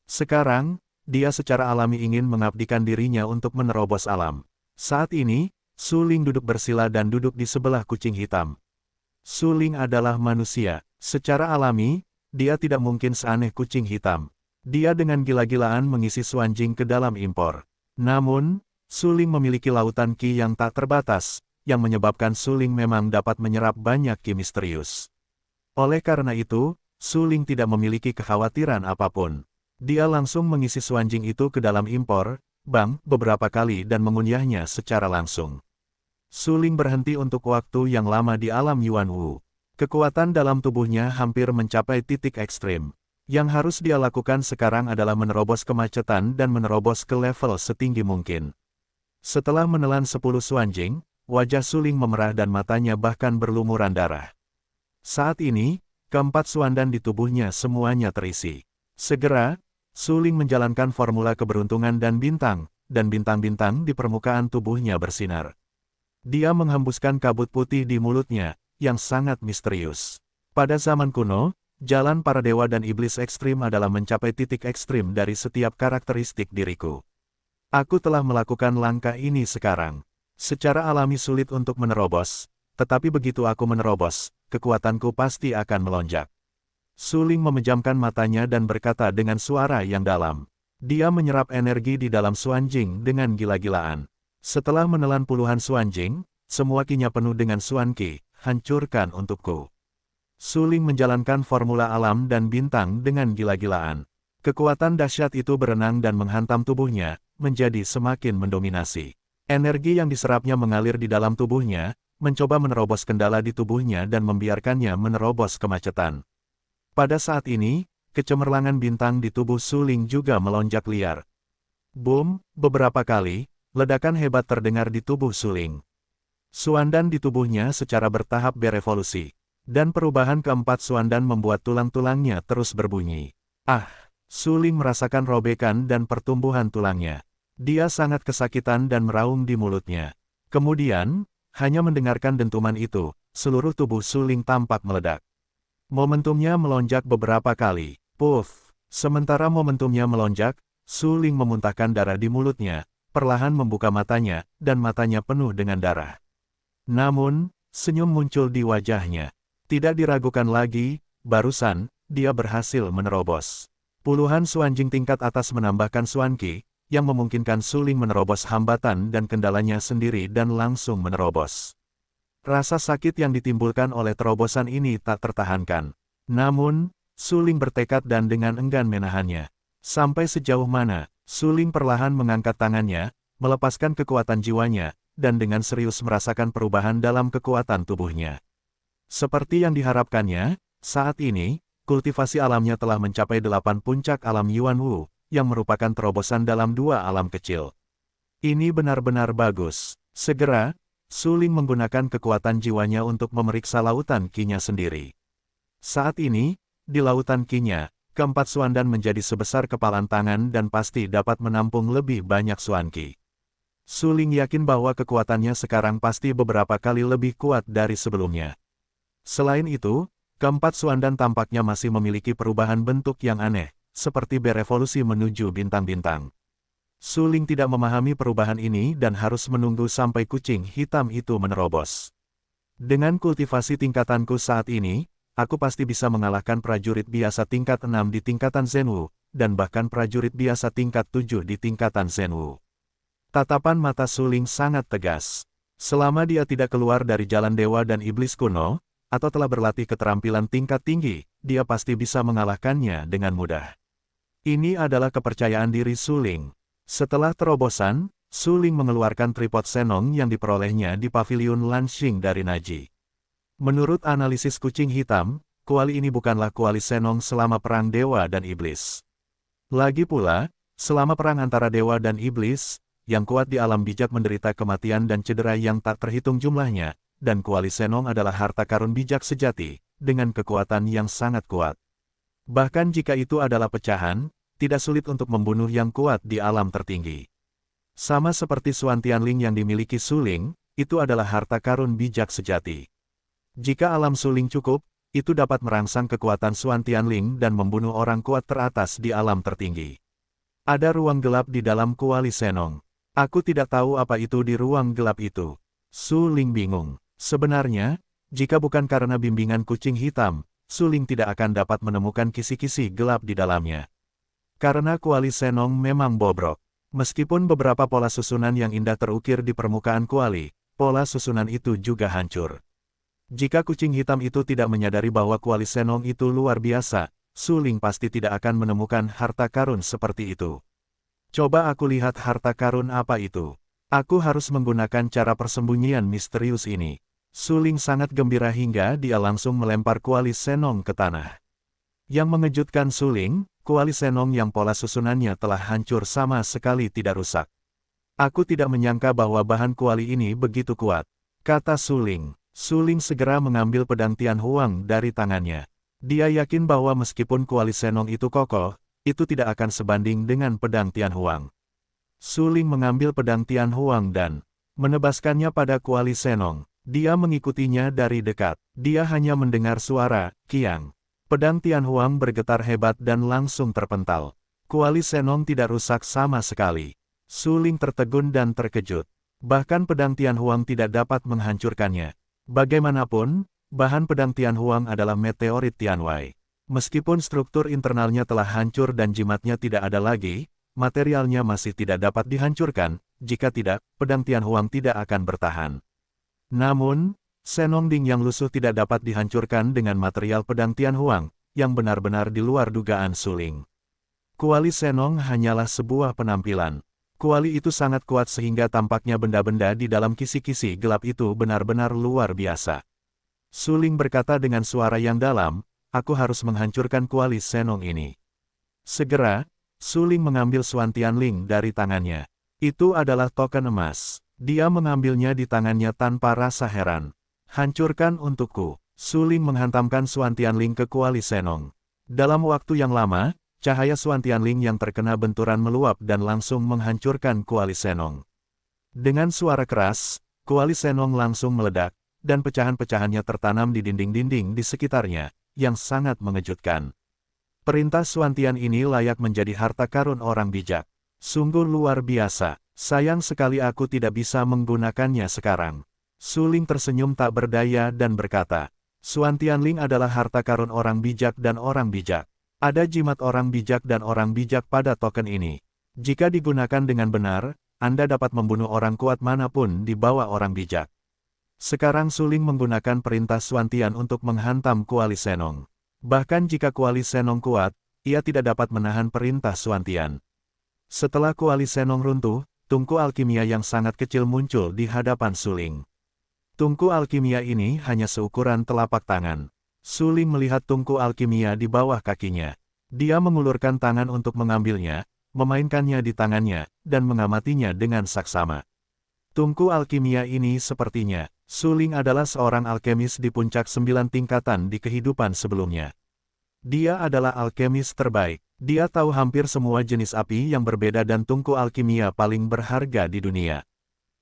Sekarang, dia secara alami ingin mengabdikan dirinya untuk menerobos alam. Saat ini, Su Ling duduk bersila dan duduk di sebelah kucing hitam. Su Ling adalah manusia. Secara alami, dia tidak mungkin seaneh kucing hitam. Dia dengan gila-gilaan mengisi Xuanjing ke dalam impor. Namun, Su Ling memiliki lautan Qi yang tak terbatas, yang menyebabkan Su Ling memang dapat menyerap banyak Qi misterius. Oleh karena itu, Su Ling tidak memiliki kekhawatiran apapun. Dia langsung mengisi Xuanjing itu ke dalam impor, bang, beberapa kali dan mengunyahnya secara langsung. Su Ling berhenti untuk waktu yang lama di alam Yuan Wu. Kekuatan dalam tubuhnya hampir mencapai titik ekstrim. Yang harus dia lakukan sekarang adalah menerobos kemacetan dan menerobos ke level setinggi mungkin. Setelah menelan 10 suanjing, wajah Suling memerah dan matanya bahkan berlumuran darah. Saat ini, keempat suandan di tubuhnya semuanya terisi. Segera, Suling menjalankan formula keberuntungan dan bintang-bintang di permukaan tubuhnya bersinar. Dia menghembuskan kabut putih di mulutnya, yang sangat misterius. Pada zaman kuno, jalan para dewa dan iblis ekstrim adalah mencapai titik ekstrim dari setiap karakteristik diriku. Aku telah melakukan langkah ini sekarang. Secara alami sulit untuk menerobos, tetapi begitu aku menerobos, kekuatanku pasti akan melonjak. Suling memejamkan matanya dan berkata dengan suara yang dalam. Dia menyerap energi di dalam suanjing dengan gila-gilaan. Setelah menelan puluhan suanjing, semua kinya penuh dengan suanki, hancurkan untukku. Suling menjalankan formula alam dan bintang dengan gila-gilaan. Kekuatan dahsyat itu berenang dan menghantam tubuhnya, menjadi semakin mendominasi. Energi yang diserapnya mengalir di dalam tubuhnya, mencoba menerobos kendala di tubuhnya dan membiarkannya menerobos kemacetan. Pada saat ini, kecemerlangan bintang di tubuh Suling juga melonjak liar. Boom, beberapa kali, ledakan hebat terdengar di tubuh Suling. Suandan di tubuhnya secara bertahap berevolusi, dan perubahan keempat suandan membuat tulang-tulangnya terus berbunyi. Suling merasakan robekan dan pertumbuhan tulangnya. Dia sangat kesakitan dan meraung di mulutnya. Kemudian, hanya mendengarkan dentuman itu, seluruh tubuh Suling tampak meledak. Momentumnya melonjak beberapa kali. Puff! Sementara momentumnya melonjak, Suling memuntahkan darah di mulutnya, perlahan membuka matanya, dan matanya penuh dengan darah. Namun, senyum muncul di wajahnya. Tidak diragukan lagi, barusan, dia berhasil menerobos. Puluhan suanjing tingkat atas menambahkan suanki, yang memungkinkan Suling menerobos hambatan dan kendalanya sendiri dan langsung menerobos. Rasa sakit yang ditimbulkan oleh terobosan ini tak tertahankan. Namun, Suling bertekad dan dengan enggan menahannya. Sampai sejauh mana, Suling perlahan mengangkat tangannya, melepaskan kekuatan jiwanya, dan dengan serius merasakan perubahan dalam kekuatan tubuhnya. Seperti yang diharapkannya, saat ini, kultivasi alamnya telah mencapai 8 puncak alam Yuan Wu, yang merupakan terobosan dalam 2 alam kecil. Ini benar-benar bagus. Segera, Suling menggunakan kekuatan jiwanya untuk memeriksa lautan kinya sendiri. Saat ini, di lautan kinya, keempat suandan menjadi sebesar kepalan tangan dan pasti dapat menampung lebih banyak suanki. Suling yakin bahwa kekuatannya sekarang pasti beberapa kali lebih kuat dari sebelumnya. Selain itu, keempat suandan tampaknya masih memiliki perubahan bentuk yang aneh, seperti berevolusi menuju bintang-bintang. Suling tidak memahami perubahan ini dan harus menunggu sampai kucing hitam itu menerobos. Dengan kultivasi tingkatanku saat ini, aku pasti bisa mengalahkan prajurit biasa tingkat 6 di tingkatan Zenwu, dan bahkan prajurit biasa tingkat 7 di tingkatan Zenwu. Tatapan mata Suling sangat tegas. Selama dia tidak keluar dari jalan dewa dan iblis kuno, atau telah berlatih keterampilan tingkat tinggi, dia pasti bisa mengalahkannya dengan mudah. Ini adalah kepercayaan diri Suling. Setelah terobosan, Suling mengeluarkan tripod Senong yang diperolehnya di pavilion Lanxing dari Naji. Menurut analisis kucing hitam, kuali ini bukanlah kuali Senong selama perang dewa dan iblis. Lagi pula, selama perang antara dewa dan iblis, yang kuat di alam bijak menderita kematian dan cedera yang tak terhitung jumlahnya, dan kuali Senong adalah harta karun bijak sejati, dengan kekuatan yang sangat kuat. Bahkan jika itu adalah pecahan, tidak sulit untuk membunuh yang kuat di alam tertinggi. Sama seperti Suan Tianling yang dimiliki Suling, itu adalah harta karun bijak sejati. Jika alam Suling cukup, itu dapat merangsang kekuatan Suan Tianling dan membunuh orang kuat teratas di alam tertinggi. Ada ruang gelap di dalam kuali Senong. Aku tidak tahu apa itu di ruang gelap itu. Suling bingung. Sebenarnya, jika bukan karena bimbingan kucing hitam, Suling tidak akan dapat menemukan kisi-kisi gelap di dalamnya. Karena kuali Senong memang bobrok. Meskipun beberapa pola susunan yang indah terukir di permukaan kuali, pola susunan itu juga hancur. Jika kucing hitam itu tidak menyadari bahwa kuali Senong itu luar biasa, Suling pasti tidak akan menemukan harta karun seperti itu. Coba aku lihat harta karun apa itu. Aku harus menggunakan cara persembunyian misterius ini. Suling sangat gembira hingga dia langsung melempar kuali Senong ke tanah. Yang mengejutkan Suling, kuali Senong yang pola susunannya telah hancur sama sekali tidak rusak. Aku tidak menyangka bahwa bahan kuali ini begitu kuat, kata Suling. Suling segera mengambil pedang Tianhuang dari tangannya. Dia yakin bahwa meskipun kuali Senong itu kokoh, itu tidak akan sebanding dengan pedang Tianhuang. Suling mengambil pedang Tianhuang dan menebaskannya pada kuali Senong. Dia mengikutinya dari dekat. Dia hanya mendengar suara, kiang. Pedang Tianhuang bergetar hebat dan langsung terpental. Kuali Senong tidak rusak sama sekali. Suling tertegun dan terkejut. Bahkan pedang Tianhuang tidak dapat menghancurkannya. Bagaimanapun, bahan pedang Tianhuang adalah meteorit Tianwei. Meskipun struktur internalnya telah hancur dan jimatnya tidak ada lagi, materialnya masih tidak dapat dihancurkan. Jika tidak, pedang Tianhuang tidak akan bertahan. Namun, Senong Ding yang lusuh tidak dapat dihancurkan dengan material pedang Tianhuang, yang benar-benar di luar dugaan Suling. Kuali Senong hanyalah sebuah penampilan. Kuali itu sangat kuat sehingga tampaknya benda-benda di dalam kisi-kisi gelap itu benar-benar luar biasa. Suling berkata dengan suara yang dalam, aku harus menghancurkan kuali Senong ini. Segera, Suling mengambil Suan Tianling dari tangannya. Itu adalah token emas. Dia mengambilnya di tangannya tanpa rasa heran. Hancurkan untukku. Suling menghantamkan Suan Tianling ke kuali Senong. Dalam waktu yang lama, cahaya Suan Tianling yang terkena benturan meluap dan langsung menghancurkan kuali Senong. Dengan suara keras, kuali Senong langsung meledak, dan pecahan-pecahannya tertanam di dinding-dinding di sekitarnya, yang sangat mengejutkan. Perintah Suan Tian ini layak menjadi harta karun orang bijak. Sungguh luar biasa. Sayang sekali aku tidak bisa menggunakannya sekarang. Suling tersenyum tak berdaya dan berkata, Suan Tianling adalah harta karun orang bijak dan orang bijak. Ada jimat orang bijak dan orang bijak pada token ini. Jika digunakan dengan benar, Anda dapat membunuh orang kuat manapun di bawah orang bijak. Sekarang Suling menggunakan perintah Suan Tian untuk menghantam kuali Senong. Bahkan jika kuali Senong kuat, ia tidak dapat menahan perintah Suan Tian. Setelah kuali Senong runtuh, tungku alkimia yang sangat kecil muncul di hadapan Suling. Tungku alkimia ini hanya seukuran telapak tangan. Suling melihat tungku alkimia di bawah kakinya. Dia mengulurkan tangan untuk mengambilnya, memainkannya di tangannya, dan mengamatinya dengan saksama. Tungku alkimia ini sepertinya, Suling adalah seorang alkemis di puncak 9 tingkatan di kehidupan sebelumnya. Dia adalah alkemis terbaik. Dia tahu hampir semua jenis api yang berbeda dan tungku alkimia paling berharga di dunia.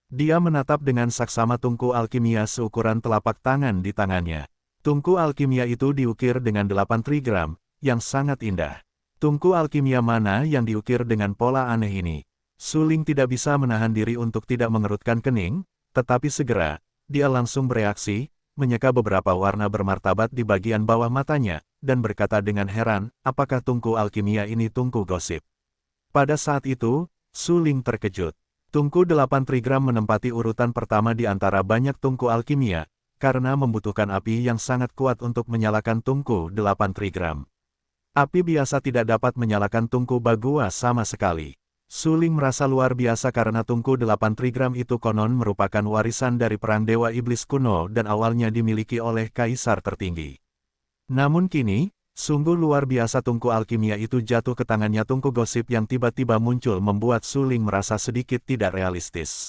Dia menatap dengan saksama tungku alkimia seukuran telapak tangan di tangannya. Tungku alkimia itu diukir dengan 8 trigram, yang sangat indah. Tungku alkimia mana yang diukir dengan pola aneh ini? Suling tidak bisa menahan diri untuk tidak mengerutkan kening, tetapi segera, dia langsung bereaksi, menyeka beberapa warna bermartabat di bagian bawah matanya, dan berkata dengan heran, apakah tungku alkimia ini tungku gosip? Pada saat itu, Suling terkejut. Tungku 8 trigram menempati urutan pertama di antara banyak tungku alkimia, karena membutuhkan api yang sangat kuat untuk menyalakan tungku 8 trigram. Api biasa tidak dapat menyalakan tungku bagua sama sekali. Suling merasa luar biasa karena tungku 8 trigram itu konon merupakan warisan dari perang Dewa Iblis kuno dan awalnya dimiliki oleh Kaisar tertinggi. Namun kini, sungguh luar biasa tungku alkimia itu jatuh ke tangannya tungku gosip yang tiba-tiba muncul membuat Suling merasa sedikit tidak realistis.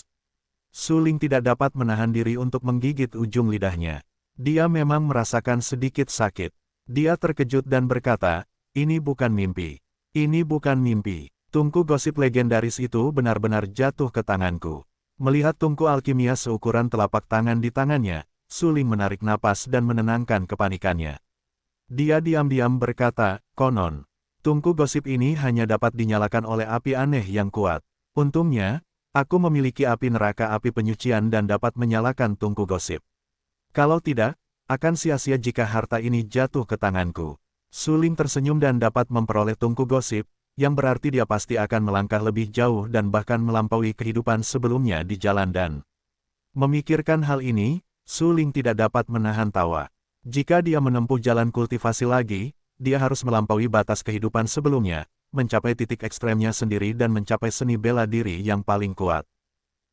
Suling tidak dapat menahan diri untuk menggigit ujung lidahnya. Dia memang merasakan sedikit sakit. Dia terkejut dan berkata, ini bukan mimpi. Ini bukan mimpi. Tungku gosip legendaris itu benar-benar jatuh ke tanganku. Melihat tungku alkimia seukuran telapak tangan di tangannya, Suling menarik napas dan menenangkan kepanikannya. Dia diam-diam berkata, konon, tungku gosip ini hanya dapat dinyalakan oleh api aneh yang kuat. Untungnya, aku memiliki api neraka api penyucian dan dapat menyalakan tungku gosip. Kalau tidak, akan sia-sia jika harta ini jatuh ke tanganku. Suling tersenyum dan dapat memperoleh tungku gosip, yang berarti dia pasti akan melangkah lebih jauh dan bahkan melampaui kehidupan sebelumnya di jalan dan. Memikirkan hal ini, Suling tidak dapat menahan tawa. Jika dia menempuh jalan kultivasi lagi, dia harus melampaui batas kehidupan sebelumnya, mencapai titik ekstremnya sendiri dan mencapai seni bela diri yang paling kuat.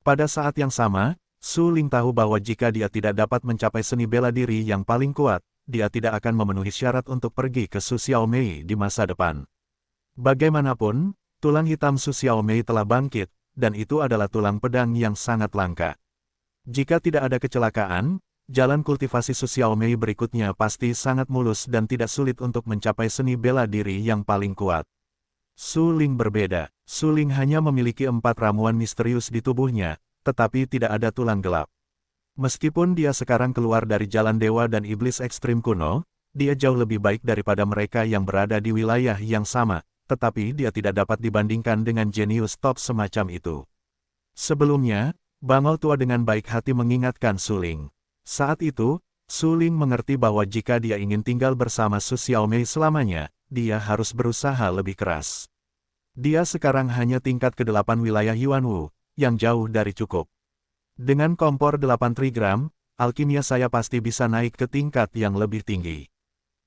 Pada saat yang sama, Suling tahu bahwa jika dia tidak dapat mencapai seni bela diri yang paling kuat, dia tidak akan memenuhi syarat untuk pergi ke Su Xiaomei di masa depan. Bagaimanapun, tulang hitam Su Xiaomei telah bangkit, dan itu adalah tulang pedang yang sangat langka. Jika tidak ada kecelakaan, jalan kultivasi Su Xiaomei berikutnya pasti sangat mulus dan tidak sulit untuk mencapai seni bela diri yang paling kuat. Su Ling berbeda. Su Ling hanya memiliki 4 ramuan misterius di tubuhnya, tetapi tidak ada tulang gelap. Meskipun dia sekarang keluar dari jalan dewa dan iblis ekstrim kuno, dia jauh lebih baik daripada mereka yang berada di wilayah yang sama, tetapi dia tidak dapat dibandingkan dengan jenius top semacam itu. Sebelumnya, bangau tua dengan baik hati mengingatkan Su Ling. Saat itu, Su Ling mengerti bahwa jika dia ingin tinggal bersama Su Xiaomei selamanya, dia harus berusaha lebih keras. Dia sekarang hanya tingkat ke-8 wilayah Yuanwu, yang jauh dari cukup. Dengan kompor 8 trigram, alkimia saya pasti bisa naik ke tingkat yang lebih tinggi.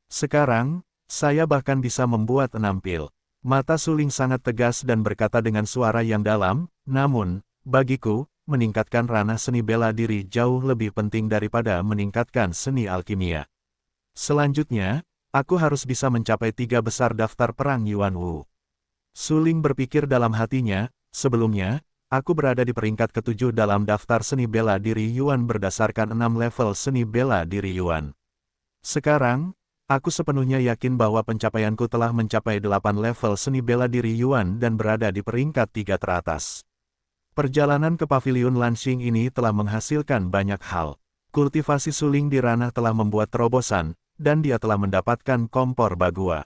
Sekarang, saya bahkan bisa membuat 6 pil. Mata Su Ling sangat tegas dan berkata dengan suara yang dalam, namun, bagiku, meningkatkan ranah seni bela diri jauh lebih penting daripada meningkatkan seni alkimia. Selanjutnya, aku harus bisa mencapai 3 besar daftar perang Yuanwu. Su Ling berpikir dalam hatinya, sebelumnya, aku berada di peringkat ke-7 dalam daftar seni bela diri Yuan berdasarkan 6 level seni bela diri Yuan. Sekarang, aku sepenuhnya yakin bahwa pencapaianku telah mencapai 8 level seni bela diri Yuan dan berada di peringkat 3 teratas. Perjalanan ke pavilion Lanxing ini telah menghasilkan banyak hal. Kultivasi Su Ling di ranah telah membuat terobosan, dan dia telah mendapatkan kompor bagua.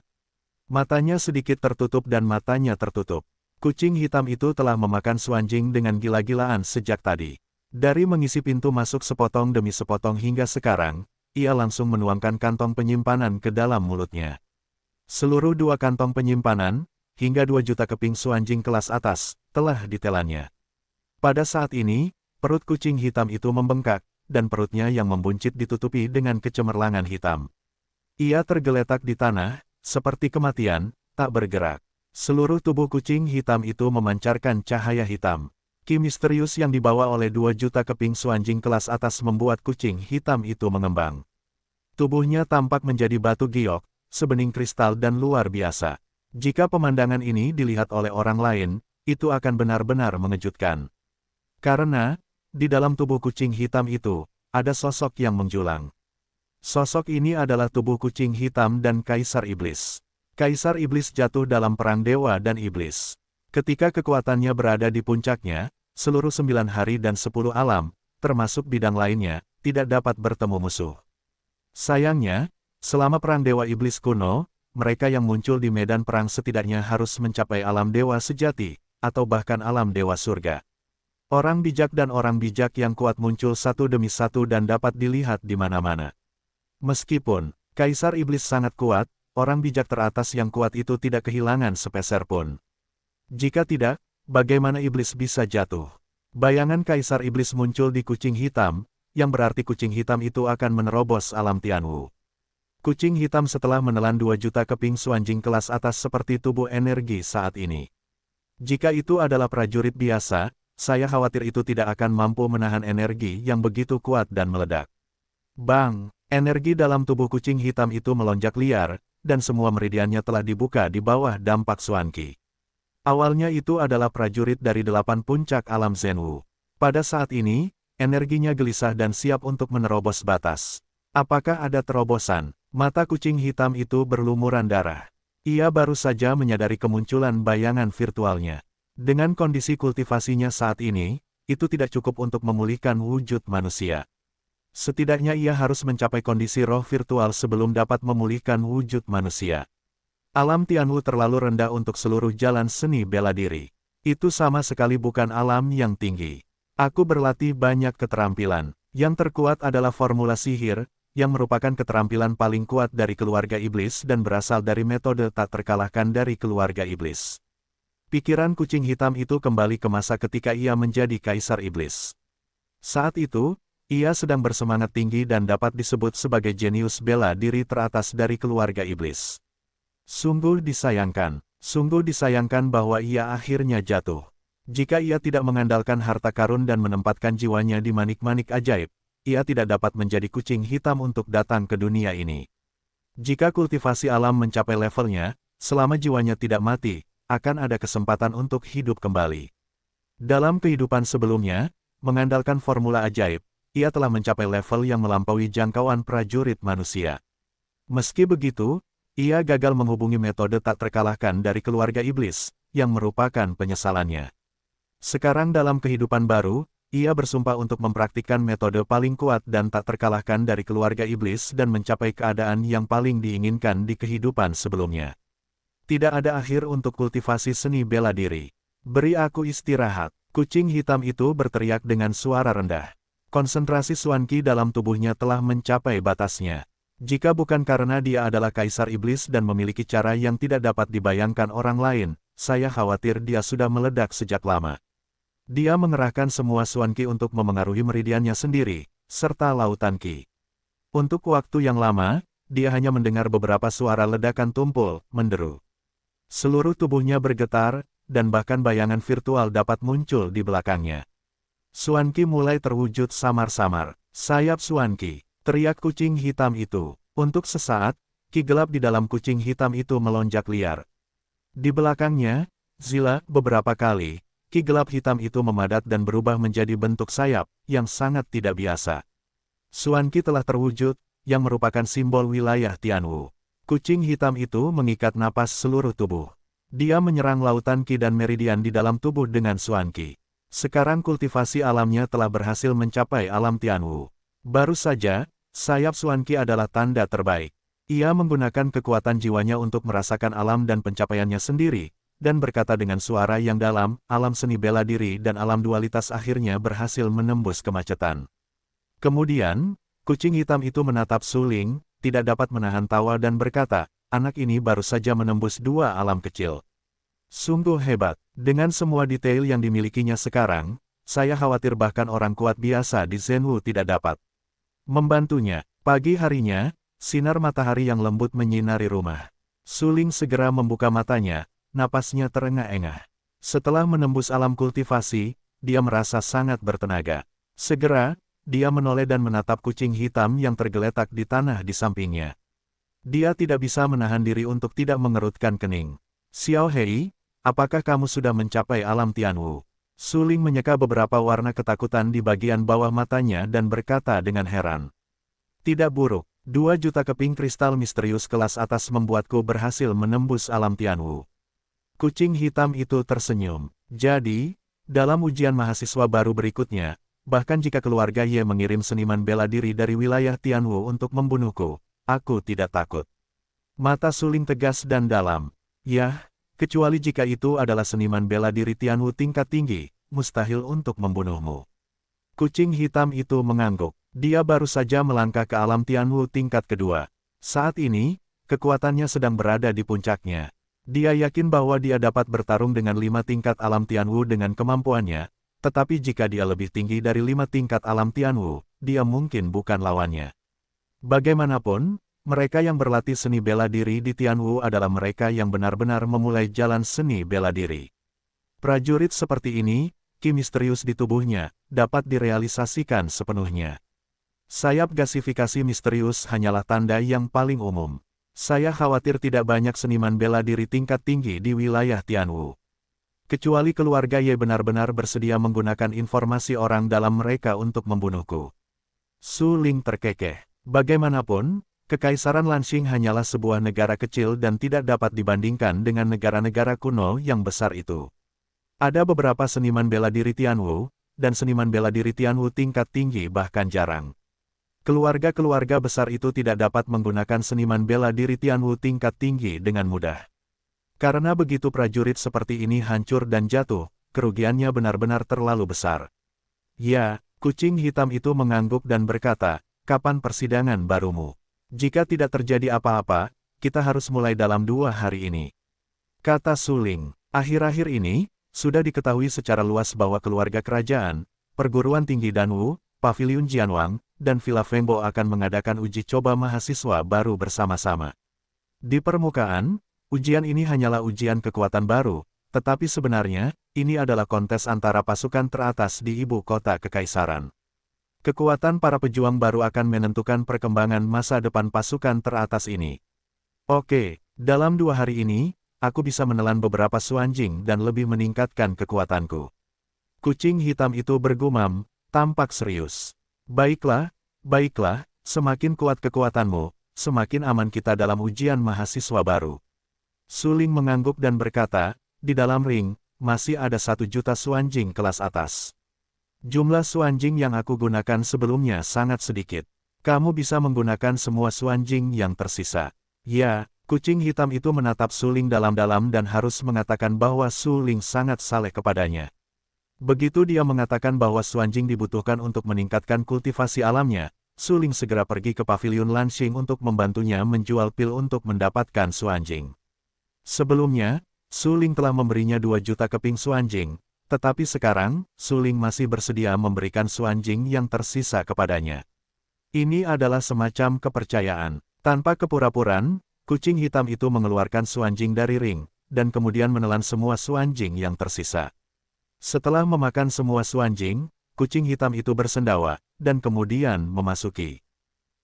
Matanya sedikit tertutup dan matanya tertutup. Kucing hitam itu telah memakan Xuanjing dengan gila-gilaan sejak tadi. Dari mengisi pintu masuk sepotong demi sepotong hingga sekarang, ia langsung menuangkan kantong penyimpanan ke dalam mulutnya. Seluruh 2 kantong penyimpanan, hingga 2 juta keping Xuanjing kelas atas, telah ditelannya. Pada saat ini, perut kucing hitam itu membengkak, dan perutnya yang membuncit ditutupi dengan kecemerlangan hitam. Ia tergeletak di tanah, seperti kematian, tak bergerak. Seluruh tubuh kucing hitam itu memancarkan cahaya hitam. Ki misterius yang dibawa oleh 2 juta keping Xuanjing kelas atas membuat kucing hitam itu mengembang. Tubuhnya tampak menjadi batu giok, sebening kristal dan luar biasa. Jika pemandangan ini dilihat oleh orang lain, itu akan benar-benar mengejutkan. Karena, di dalam tubuh kucing hitam itu, ada sosok yang menjulang. Sosok ini adalah tubuh kucing hitam dan Kaisar Iblis. Kaisar Iblis jatuh dalam perang dewa dan iblis. Ketika kekuatannya berada di puncaknya, seluruh 9 hari dan 10 alam, termasuk bidang lainnya, tidak dapat bertemu musuh. Sayangnya, selama perang dewa iblis kuno, mereka yang muncul di medan perang setidaknya harus mencapai alam dewa sejati, atau bahkan alam dewa surga. Orang bijak dan orang bijak yang kuat muncul satu demi satu dan dapat dilihat di mana-mana. Meskipun Kaisar Iblis sangat kuat, orang bijak teratas yang kuat itu tidak kehilangan sepeser pun. Jika tidak, bagaimana iblis bisa jatuh? Bayangan Kaisar Iblis muncul di kucing hitam, yang berarti kucing hitam itu akan menerobos alam Tianwu. Kucing hitam setelah menelan 2 juta keping Xuanjing kelas atas seperti tubuh energi saat ini. Jika itu adalah prajurit biasa, saya khawatir itu tidak akan mampu menahan energi yang begitu kuat dan meledak. Bang! Energi dalam tubuh kucing hitam itu melonjak liar, dan semua meridiannya telah dibuka di bawah dampak Xuanqi. Awalnya itu adalah prajurit dari 8 puncak alam Zhenwu. Pada saat ini, energinya gelisah dan siap untuk menerobos batas. Apakah ada terobosan? Mata kucing hitam itu berlumuran darah. Ia baru saja menyadari kemunculan bayangan virtualnya. Dengan kondisi kultivasinya saat ini, itu tidak cukup untuk memulihkan wujud manusia. Setidaknya ia harus mencapai kondisi roh virtual sebelum dapat memulihkan wujud manusia. Alam Tianwu terlalu rendah untuk seluruh jalan seni bela diri. Itu sama sekali bukan alam yang tinggi. Aku berlatih banyak keterampilan. Yang terkuat adalah formula sihir, yang merupakan keterampilan paling kuat dari keluarga iblis dan berasal dari metode tak terkalahkan dari keluarga iblis. Pikiran kucing hitam itu kembali ke masa ketika ia menjadi Kaisar Iblis. Saat itu, ia sedang bersemangat tinggi dan dapat disebut sebagai jenius bela diri teratas dari keluarga iblis. Sungguh disayangkan bahwa ia akhirnya jatuh. Jika ia tidak mengandalkan harta karun dan menempatkan jiwanya di manik-manik ajaib, ia tidak dapat menjadi kucing hitam untuk datang ke dunia ini. Jika kultivasi alam mencapai levelnya, selama jiwanya tidak mati, akan ada kesempatan untuk hidup kembali. Dalam kehidupan sebelumnya, mengandalkan formula ajaib, ia telah mencapai level yang melampaui jangkauan prajurit manusia. Meski begitu, ia gagal menghubungi metode tak terkalahkan dari keluarga iblis, yang merupakan penyesalannya. Sekarang dalam kehidupan baru, ia bersumpah untuk mempraktikkan metode paling kuat dan tak terkalahkan dari keluarga iblis dan mencapai keadaan yang paling diinginkan di kehidupan sebelumnya. Tidak ada akhir untuk kultivasi seni bela diri. Beri aku istirahat. Kucing hitam itu berteriak dengan suara rendah. Konsentrasi Xuan Qi dalam tubuhnya telah mencapai batasnya. Jika bukan karena dia adalah kaisar iblis dan memiliki cara yang tidak dapat dibayangkan orang lain, saya khawatir dia sudah meledak sejak lama. Dia mengerahkan semua Xuan Qi untuk memengaruhi meridiannya sendiri, serta lautan Qi. Untuk waktu yang lama, dia hanya mendengar beberapa suara ledakan tumpul, menderu. Seluruh tubuhnya bergetar, dan bahkan bayangan virtual dapat muncul di belakangnya. Xuan Qi mulai terwujud samar-samar. Sayap Xuan Qi, teriak kucing hitam itu. Untuk sesaat, Qi gelap di dalam kucing hitam itu melonjak liar. Di belakangnya, Zila, beberapa kali, Qi gelap hitam itu memadat dan berubah menjadi bentuk sayap, yang sangat tidak biasa. Xuan Qi telah terwujud, yang merupakan simbol wilayah Tianwu. Kucing hitam itu mengikat napas seluruh tubuh. Dia menyerang lautan Qi dan meridian di dalam tubuh dengan Xuan Qi. Sekarang kultivasi alamnya telah berhasil mencapai alam Tianwu. Baru saja, sayap Xuan Qi adalah tanda terbaik. Ia menggunakan kekuatan jiwanya untuk merasakan alam dan pencapaiannya sendiri, dan berkata dengan suara yang dalam, alam seni bela diri dan alam dualitas akhirnya berhasil menembus kemacetan. Kemudian, kucing hitam itu menatap Su Ling, tidak dapat menahan tawa dan berkata, anak ini baru saja menembus 2 alam kecil. Sungguh hebat, dengan semua detail yang dimilikinya sekarang, saya khawatir bahkan orang kuat biasa di Zhenwu tidak dapat membantunya. Pagi harinya, sinar matahari yang lembut menyinari rumah. Su Ling segera membuka matanya, napasnya terengah-engah. Setelah menembus alam kultivasi, dia merasa sangat bertenaga. Segera, dia menoleh dan menatap kucing hitam yang tergeletak di tanah di sampingnya. Dia tidak bisa menahan diri untuk tidak mengerutkan kening. Xiao Hei, apakah kamu sudah mencapai alam Tianwu? Su Ling menyeka beberapa warna ketakutan di bagian bawah matanya dan berkata dengan heran. Tidak buruk, 2 juta keping kristal misterius kelas atas membuatku berhasil menembus alam Tianwu. Kucing hitam itu tersenyum. Jadi, dalam ujian mahasiswa baru berikutnya, bahkan jika keluarga Ye mengirim seniman bela diri dari wilayah Tianwu untuk membunuhku, aku tidak takut. Mata Su Ling tegas dan dalam. Yah, kecuali jika itu adalah seniman bela diri Tianwu tingkat tinggi, mustahil untuk membunuhmu. Kucing hitam itu mengangguk. Dia baru saja melangkah ke alam Tianwu tingkat kedua. Saat ini, kekuatannya sedang berada di puncaknya. Dia yakin bahwa dia dapat bertarung dengan 5 tingkat alam Tianwu dengan kemampuannya, tetapi jika dia lebih tinggi dari 5 tingkat alam Tianwu, dia mungkin bukan lawannya. Bagaimanapun, mereka yang berlatih seni bela diri di Tianwu adalah mereka yang benar-benar memulai jalan seni bela diri. Prajurit seperti ini, Qi misterius di tubuhnya, dapat direalisasikan sepenuhnya. Sayap gasifikasi misterius hanyalah tanda yang paling umum. Saya khawatir tidak banyak seniman bela diri tingkat tinggi di wilayah Tianwu. Kecuali keluarga Ye benar-benar bersedia menggunakan informasi orang dalam mereka untuk membunuhku. Su Ling terkekeh. Bagaimanapun, Kekaisaran Lanxing hanyalah sebuah negara kecil dan tidak dapat dibandingkan dengan negara-negara kuno yang besar itu. Ada beberapa seniman bela diri Tianwu, dan seniman bela diri Tianwu tingkat tinggi bahkan jarang. Keluarga-keluarga besar itu tidak dapat menggunakan seniman bela diri Tianwu tingkat tinggi dengan mudah. Karena begitu prajurit seperti ini hancur dan jatuh, kerugiannya benar-benar terlalu besar. Ya, kucing hitam itu mengangguk dan berkata, kapan persidangan barumu? Jika tidak terjadi apa-apa, kita harus mulai dalam 2 hari ini. Kata Su Ling, akhir-akhir ini, sudah diketahui secara luas bahwa keluarga kerajaan, perguruan tinggi Danwu, Paviliun Jianwang, dan Villa Fengbo akan mengadakan uji coba mahasiswa baru bersama-sama. Di permukaan, ujian ini hanyalah ujian kekuatan baru, tetapi sebenarnya, ini adalah kontes antara pasukan teratas di ibu kota kekaisaran. Kekuatan para pejuang baru akan menentukan perkembangan masa depan pasukan teratas ini. Oke, dalam 2 hari ini, aku bisa menelan beberapa suanjing dan lebih meningkatkan kekuatanku. Kucing hitam itu bergumam, tampak serius. Baiklah, baiklah, semakin kuat kekuatanmu, semakin aman kita dalam ujian mahasiswa baru. Su Ling mengangguk dan berkata, di dalam ring, masih ada 1 juta suanjing kelas atas. Jumlah suanjing yang aku gunakan sebelumnya sangat sedikit. Kamu bisa menggunakan semua suanjing yang tersisa. Ya, kucing hitam itu menatap Su Ling dalam-dalam dan harus mengatakan bahwa Su Ling sangat saleh kepadanya. Begitu dia mengatakan bahwa suanjing dibutuhkan untuk meningkatkan kultivasi alamnya, Su Ling segera pergi ke pavilion Lanxing untuk membantunya menjual pil untuk mendapatkan suanjing. Sebelumnya, Su Ling telah memberinya 2 juta keping suanjing, tetapi sekarang, Su Ling masih bersedia memberikan suanjing yang tersisa kepadanya. Ini adalah semacam kepercayaan. Tanpa kepura-puraan, kucing hitam itu mengeluarkan suanjing dari ring, dan kemudian menelan semua suanjing yang tersisa. Setelah memakan semua suanjing, kucing hitam itu bersendawa, dan kemudian memasuki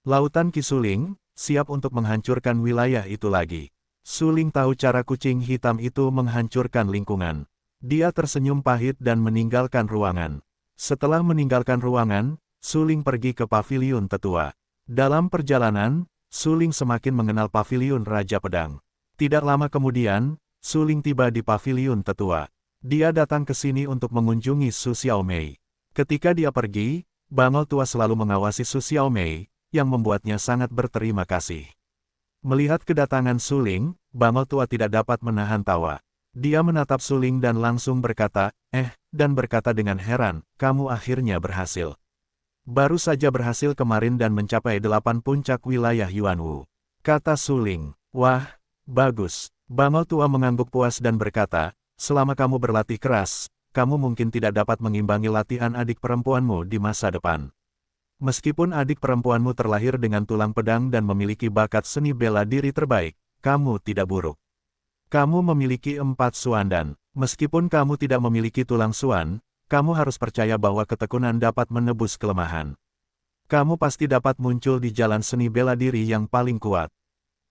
lautan Kisuling, siap untuk menghancurkan wilayah itu lagi. Su Ling tahu cara kucing hitam itu menghancurkan lingkungan. Dia tersenyum pahit dan meninggalkan ruangan. Setelah meninggalkan ruangan, Su Ling pergi ke pavilion tetua. Dalam perjalanan, Su Ling semakin mengenal pavilion Raja Pedang. Tidak lama kemudian, Su Ling tiba di pavilion tetua. Dia datang ke sini untuk mengunjungi Su Xiaomei. Ketika dia pergi, bangau tua selalu mengawasi Su Xiaomei, yang membuatnya sangat berterima kasih. Melihat kedatangan Su Ling, bangau tua tidak dapat menahan tawa. Dia menatap Su Ling dan langsung berkata, dan berkata dengan heran, kamu akhirnya berhasil. Baru saja berhasil kemarin dan mencapai 8 puncak wilayah Yuanwu. Kata Su Ling, wah, bagus. Bangau tua mengangguk puas dan berkata, selama kamu berlatih keras, kamu mungkin tidak dapat mengimbangi latihan adik perempuanmu di masa depan. Meskipun adik perempuanmu terlahir dengan tulang pedang dan memiliki bakat seni bela diri terbaik, kamu tidak buruk. Kamu memiliki 4 suandan. Meskipun kamu tidak memiliki tulang suan, kamu harus percaya bahwa ketekunan dapat menebus kelemahan. Kamu pasti dapat muncul di jalan seni bela diri yang paling kuat.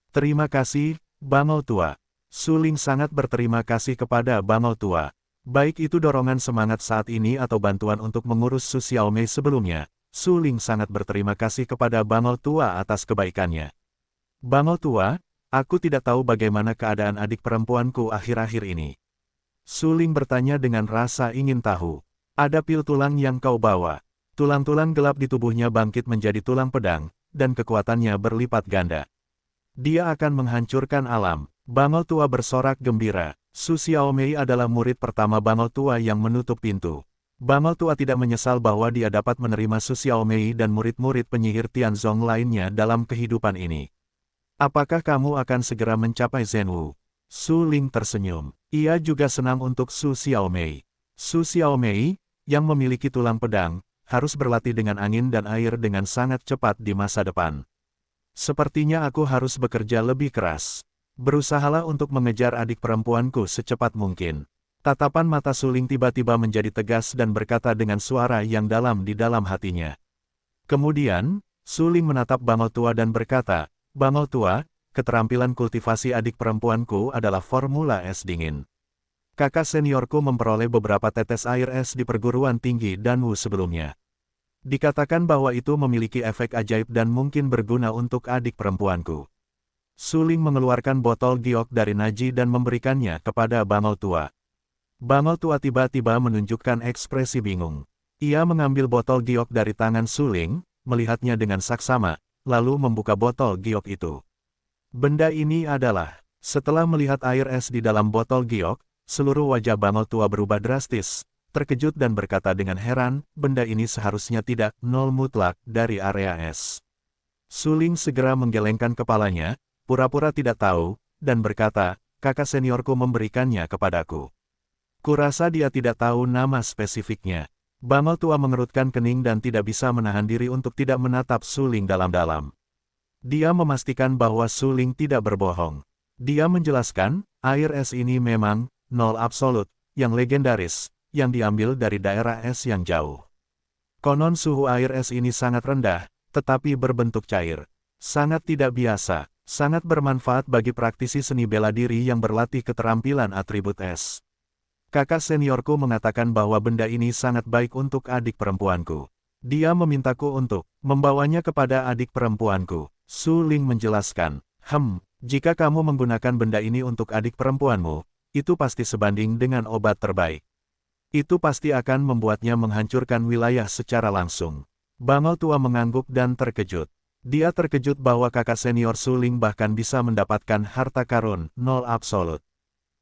Terima kasih, bangau tua. Su Ling sangat berterima kasih kepada bangau tua. Baik itu dorongan semangat saat ini atau bantuan untuk mengurus Su Xiaomei sebelumnya, Su Ling sangat berterima kasih kepada bangau tua atas kebaikannya. Bangau tua, aku tidak tahu bagaimana keadaan adik perempuanku akhir-akhir ini. Su Ling bertanya dengan rasa ingin tahu. Ada pil tulang yang kau bawa. Tulang-tulang gelap di tubuhnya bangkit menjadi tulang pedang, dan kekuatannya berlipat ganda. Dia akan menghancurkan alam. Bangau tua bersorak gembira. Su Xiaomei adalah murid pertama bangau tua yang menutup pintu. Bangau tua tidak menyesal bahwa dia dapat menerima Su Xiaomei dan murid-murid penyihir Tianzong lainnya dalam kehidupan ini. Apakah kamu akan segera mencapai Zhenwu? Su Ling tersenyum. Ia juga senang untuk Su Xiaomei. Su Xiaomei, yang memiliki tulang pedang, harus berlatih dengan angin dan air dengan sangat cepat di masa depan. Sepertinya aku harus bekerja lebih keras. Berusahalah untuk mengejar adik perempuanku secepat mungkin. Tatapan mata Su Ling tiba-tiba menjadi tegas dan berkata dengan suara yang dalam di dalam hatinya. Kemudian, Su Ling menatap bangau tua dan berkata, bangau tua, keterampilan kultivasi adik perempuanku adalah formula es dingin. Kakak seniorku memperoleh beberapa tetes air es di perguruan tinggi Danwu sebelumnya. Dikatakan bahwa itu memiliki efek ajaib dan mungkin berguna untuk adik perempuanku. Su Ling mengeluarkan botol giok dari Naji dan memberikannya kepada bangau tua. Bangau tua tiba-tiba menunjukkan ekspresi bingung. Ia mengambil botol giok dari tangan Su Ling, melihatnya dengan saksama, lalu membuka botol giok itu. Benda ini adalah, setelah melihat air es di dalam botol giok, seluruh wajah bangau tua berubah drastis, terkejut dan berkata dengan heran, benda ini seharusnya tidak nol mutlak dari area es. Su Ling segera menggelengkan kepalanya, pura-pura tidak tahu, dan berkata, kakak seniorku memberikannya kepadaku. Kurasa dia tidak tahu nama spesifiknya. Bangau tua mengerutkan kening dan tidak bisa menahan diri untuk tidak menatap Su Ling dalam-dalam. Dia memastikan bahwa Su Ling tidak berbohong. Dia menjelaskan, air es ini memang nol absolut, yang legendaris, yang diambil dari daerah es yang jauh. Konon suhu air es ini sangat rendah, tetapi berbentuk cair. Sangat tidak biasa, sangat bermanfaat bagi praktisi seni bela diri yang berlatih keterampilan atribut es. Kakak seniorku mengatakan bahwa benda ini sangat baik untuk adik perempuanku. Dia memintaku untuk membawanya kepada adik perempuanku. Su Ling menjelaskan, jika kamu menggunakan benda ini untuk adik perempuanmu, itu pasti sebanding dengan obat terbaik. Itu pasti akan membuatnya menghancurkan wilayah secara langsung. Bangau tua mengangguk dan terkejut. Dia terkejut bahwa kakak senior Su Ling bahkan bisa mendapatkan harta karun, 0 absolut.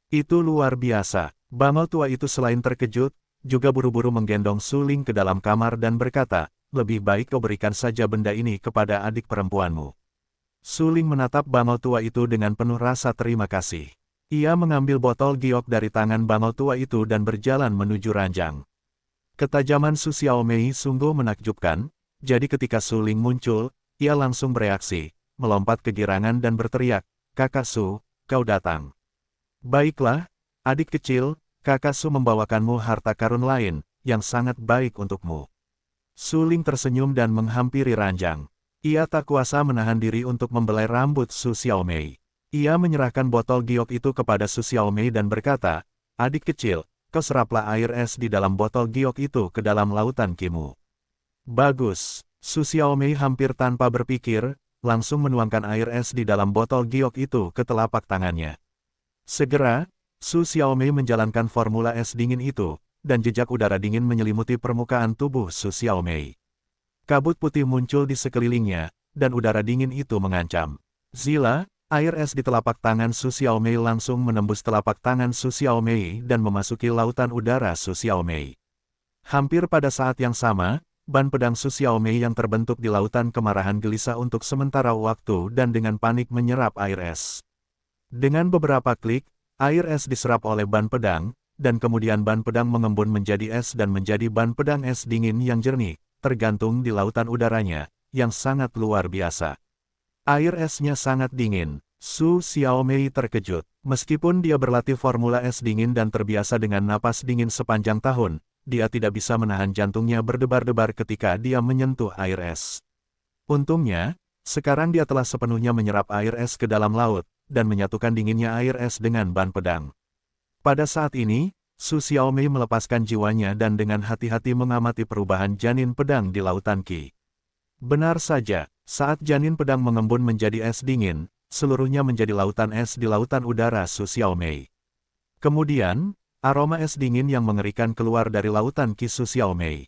Itu luar biasa. Bangau tua itu selain terkejut, juga buru-buru menggendong Su Ling ke dalam kamar dan berkata, lebih baik kau berikan saja benda ini kepada adik perempuanmu. Su Ling menatap bangau tua itu dengan penuh rasa terima kasih. Ia mengambil botol giok dari tangan bangau tua itu dan berjalan menuju ranjang. Ketajaman Su Xiaomei sungguh menakjubkan, jadi ketika Su Ling muncul, ia langsung bereaksi, melompat kegirangan dan berteriak, "Kakak Su, kau datang. Baiklah, adik kecil, kakak Su membawakanmu harta karun lain, yang sangat baik untukmu." Su Ling tersenyum dan menghampiri ranjang. Ia tak kuasa menahan diri untuk membelai rambut Su Xiaomei. Ia menyerahkan botol giok itu kepada Su Xiaomei dan berkata, "Adik kecil, kau seraplah air es di dalam botol giok itu ke dalam lautan Kimu." Bagus. Su Xiaomei hampir tanpa berpikir, langsung menuangkan air es di dalam botol giok itu ke telapak tangannya. Segera, Su Xiaomei menjalankan formula es dingin itu, dan jejak udara dingin menyelimuti permukaan tubuh Su Xiaomei. Kabut putih muncul di sekelilingnya, dan udara dingin itu mengancam. Zila, air es di telapak tangan Su Xiaomei langsung menembus telapak tangan Su Xiaomei dan memasuki lautan udara Su Xiaomei. Hampir pada saat yang sama, ban pedang Su Xiaomei yang terbentuk di lautan kemarahan gelisah untuk sementara waktu dan dengan panik menyerap air es. Dengan beberapa klik, air es diserap oleh ban pedang, dan kemudian ban pedang mengembun menjadi es dan menjadi ban pedang es dingin yang jernih, tergantung di lautan udaranya, yang sangat luar biasa. Air esnya sangat dingin. Su Xiaomei terkejut. Meskipun dia berlatih formula es dingin dan terbiasa dengan napas dingin sepanjang tahun, dia tidak bisa menahan jantungnya berdebar-debar ketika dia menyentuh air es. Untungnya, sekarang dia telah sepenuhnya menyerap air es ke dalam laut, dan menyatukan dinginnya air es dengan ban pedang. Pada saat ini, Su Xiaomei melepaskan jiwanya dan dengan hati-hati mengamati perubahan janin pedang di lautan Qi. Benar saja, saat janin pedang mengembun menjadi es dingin, seluruhnya menjadi lautan es di lautan udara Su Xiaomei. Kemudian, aroma es dingin yang mengerikan keluar dari lautan Qi Su Xiaomei.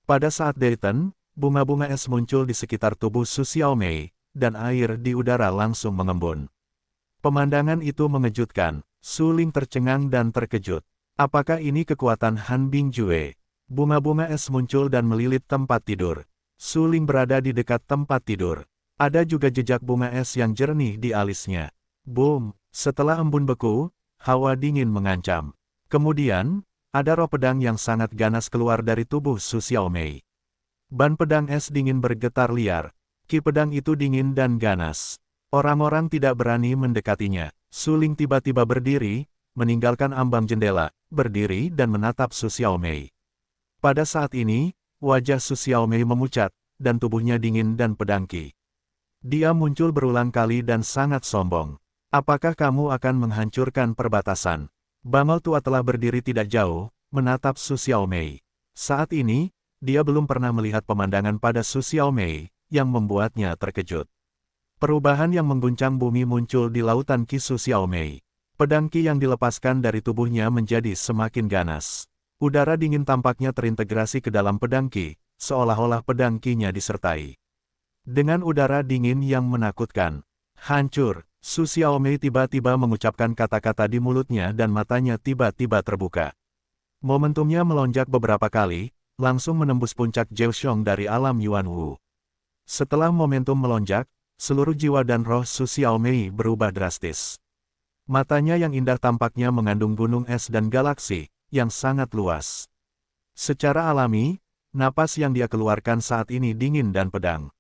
Pada saat Dayton, bunga-bunga es muncul di sekitar tubuh Su Xiaomei, dan air di udara langsung mengembun. Pemandangan itu mengejutkan. Su Ling tercengang dan terkejut. Apakah ini kekuatan Han Bingjue? Bunga-bunga es muncul dan melilit tempat tidur. Su Ling berada di dekat tempat tidur. Ada juga jejak bunga es yang jernih di alisnya. Boom! Setelah embun beku, hawa dingin mengancam. Kemudian, ada roh pedang yang sangat ganas keluar dari tubuh Su Xiaomei. Ban pedang es dingin bergetar liar. Ki pedang itu dingin dan ganas. Orang-orang tidak berani mendekatinya. Su Ling tiba-tiba berdiri, meninggalkan ambang jendela, berdiri dan menatap Su Xiaomei. Pada saat ini, wajah Su Xiaomei memucat, dan tubuhnya dingin dan pedang Qi. Dia muncul berulang kali dan sangat sombong. Apakah kamu akan menghancurkan perbatasan? Bangau tua telah berdiri tidak jauh, menatap Su Xiaomei. Saat ini, dia belum pernah melihat pemandangan pada Su Xiaomei, yang membuatnya terkejut. Perubahan yang mengguncang bumi muncul di lautan Qi Su Xiaomei. Pedang Qi yang dilepaskan dari tubuhnya menjadi semakin ganas. Udara dingin tampaknya terintegrasi ke dalam pedang Qi, seolah-olah pedang Qi-nya disertai dengan udara dingin yang menakutkan. Hancur. Su Xiaomei tiba-tiba mengucapkan kata-kata di mulutnya dan matanya tiba-tiba terbuka. Momentumnya melonjak beberapa kali, langsung menembus puncak Jiaoxiong dari alam Yuanwu. Setelah momentum melonjak, seluruh jiwa dan roh Su Xiaomei berubah drastis. Matanya yang indah tampaknya mengandung gunung es dan galaksi, yang sangat luas. Secara alami, napas yang dia keluarkan saat ini dingin dan pedang.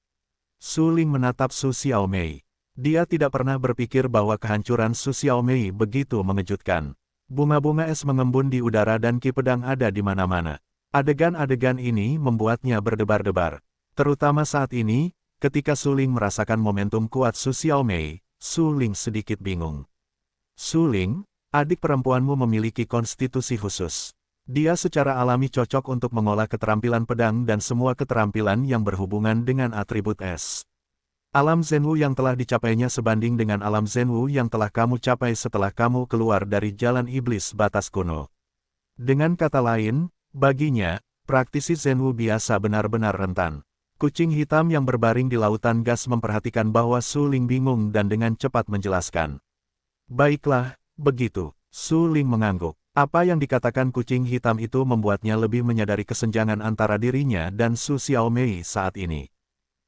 Su Ling menatap Su Xiaomei. Dia tidak pernah berpikir bahwa kehancuran Su Xiaomei begitu mengejutkan. Bunga-bunga es mengembun di udara dan ki pedang ada di mana-mana. Adegan-adegan ini membuatnya berdebar-debar. Terutama saat ini, ketika Su Ling merasakan momentum kuat Su Xiaomei, Su Ling sedikit bingung. Su Ling, adik perempuanmu memiliki konstitusi khusus. Dia secara alami cocok untuk mengolah keterampilan pedang dan semua keterampilan yang berhubungan dengan atribut es. Alam Zhenwu yang telah dicapainya sebanding dengan alam Zhenwu yang telah kamu capai setelah kamu keluar dari jalan iblis batas kuno. Dengan kata lain, baginya, praktisi Zhenwu biasa benar-benar rentan. Kucing hitam yang berbaring di lautan gas memperhatikan bahwa Su Ling bingung dan dengan cepat menjelaskan. Baiklah, begitu. Su Ling mengangguk. Apa yang dikatakan kucing hitam itu membuatnya lebih menyadari kesenjangan antara dirinya dan Su Xiaomei saat ini.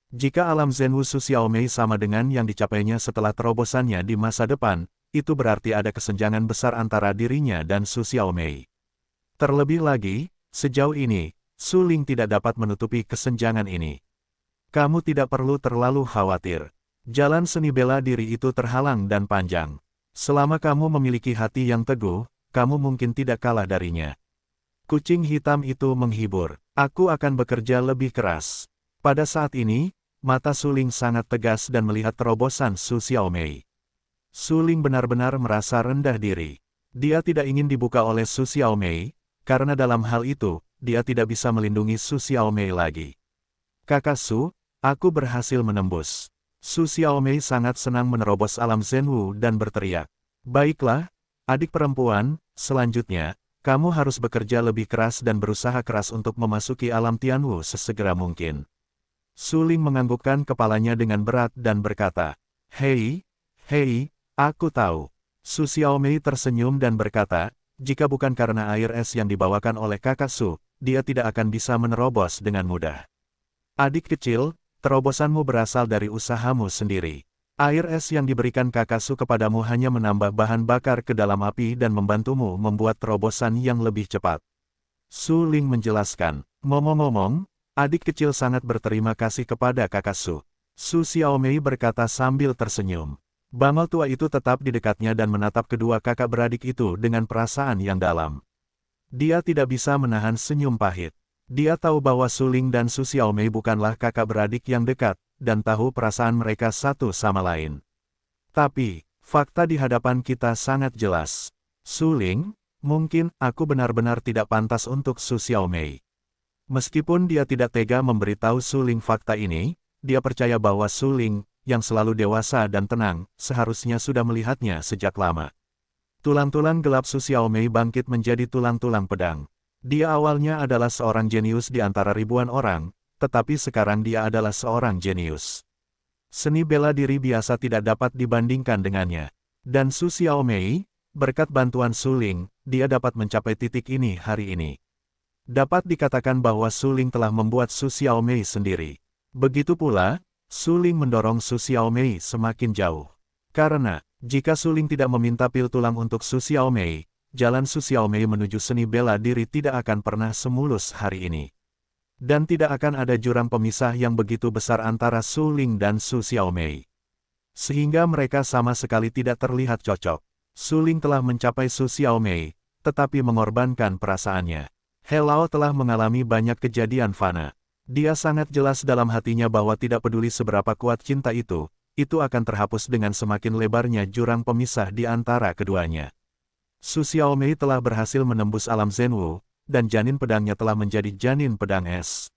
Jika alam Zhenwu Su Xiaomei sama dengan yang dicapainya setelah terobosannya di masa depan, itu berarti ada kesenjangan besar antara dirinya dan Su Xiaomei. Terlebih lagi, sejauh ini, Su Ling tidak dapat menutupi kesenjangan ini. Kamu tidak perlu terlalu khawatir. Jalan seni bela diri itu terhalang dan panjang. Selama kamu memiliki hati yang teguh, kamu mungkin tidak kalah darinya. Kucing hitam itu menghibur. Aku akan bekerja lebih keras. Pada saat ini, mata Su Ling sangat tegas dan melihat terobosan Su Xiaomei. Su Ling benar-benar merasa rendah diri. Dia tidak ingin dibuka oleh Su Xiaomei, karena dalam hal itu, dia tidak bisa melindungi Su Xiaomei lagi. Kakak Su, aku berhasil menembus. Su Xiaomei sangat senang menerobos alam Zhenwu dan berteriak. Baiklah, adik perempuan, selanjutnya, kamu harus bekerja lebih keras dan berusaha keras untuk memasuki alam Tianwu sesegera mungkin. Su Ling menganggukkan kepalanya dengan berat dan berkata, Hei, aku tahu. Su Xiaomei tersenyum dan berkata, jika bukan karena air es yang dibawakan oleh kakak Su, dia tidak akan bisa menerobos dengan mudah. Adik kecil, terobosanmu berasal dari usahamu sendiri. Air es yang diberikan kakak Su kepadamu hanya menambah bahan bakar ke dalam api dan membantumu membuat terobosan yang lebih cepat. Su Ling menjelaskan, ngomong-ngomong, adik kecil sangat berterima kasih kepada kakak Su. Su Xiaomei berkata sambil tersenyum. Bangau tua itu tetap di dekatnya dan menatap kedua kakak beradik itu dengan perasaan yang dalam. Dia tidak bisa menahan senyum pahit. Dia tahu bahwa Su Ling dan Su Xiaomei bukanlah kakak beradik yang dekat, dan tahu perasaan mereka satu sama lain. Tapi, fakta di hadapan kita sangat jelas. Su Ling, mungkin aku benar-benar tidak pantas untuk Su Xiaomei. Meskipun dia tidak tega memberitahu Su Ling fakta ini, dia percaya bahwa Su Ling, yang selalu dewasa dan tenang, seharusnya sudah melihatnya sejak lama. Tulang-tulang gelap Su Xiaomei bangkit menjadi tulang-tulang pedang. Dia awalnya adalah seorang jenius di antara ribuan orang, tetapi sekarang dia adalah seorang jenius. Seni bela diri biasa tidak dapat dibandingkan dengannya. Dan Su Xiaomei, berkat bantuan Su Ling, dia dapat mencapai titik ini hari ini. Dapat dikatakan bahwa Su Ling telah membuat Su Xiaomei sendiri. Begitu pula, Su Ling mendorong Su Xiaomei semakin jauh. Karena, jika Su Ling tidak meminta pil tulang untuk Su Xiaomei, jalan Su Xiaomei menuju seni bela diri tidak akan pernah semulus hari ini. Dan tidak akan ada jurang pemisah yang begitu besar antara Su Ling dan Su Xiaomei. Sehingga mereka sama sekali tidak terlihat cocok. Su Ling telah mencapai Su Xiaomei, tetapi mengorbankan perasaannya. He Lao telah mengalami banyak kejadian fana. Dia sangat jelas dalam hatinya bahwa tidak peduli seberapa kuat cinta itu akan terhapus dengan semakin lebarnya jurang pemisah di antara keduanya. Su Xiaomei telah berhasil menembus alam Zhenwu, dan janin pedangnya telah menjadi janin pedang es.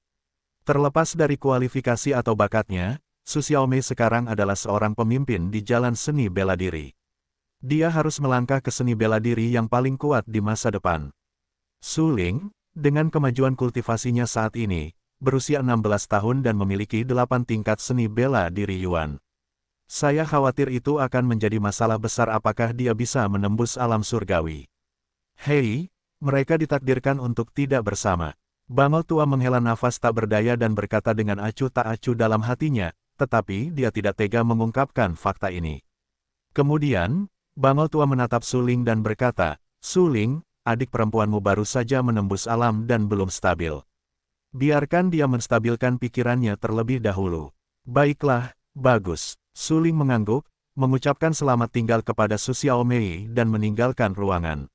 Terlepas dari kualifikasi atau bakatnya, Su Xiaomei sekarang adalah seorang pemimpin di jalan seni bela diri. Dia harus melangkah ke seni bela diri yang paling kuat di masa depan. Su Ling, dengan kemajuan kultivasinya saat ini, berusia 16 tahun dan memiliki 8 tingkat seni bela diri Yuan. Saya khawatir itu akan menjadi masalah besar apakah dia bisa menembus alam surgawi. Hei, mereka ditakdirkan untuk tidak bersama. Bangau tua menghela nafas tak berdaya dan berkata dengan acuh tak acuh dalam hatinya, tetapi dia tidak tega mengungkapkan fakta ini. Kemudian, Bangau tua menatap Su Ling dan berkata, Su Ling, adik perempuanmu baru saja menembus alam dan belum stabil. Biarkan dia menstabilkan pikirannya terlebih dahulu. Baiklah, bagus. Su Ling mengangguk, mengucapkan selamat tinggal kepada Su Xiaomei dan meninggalkan ruangan.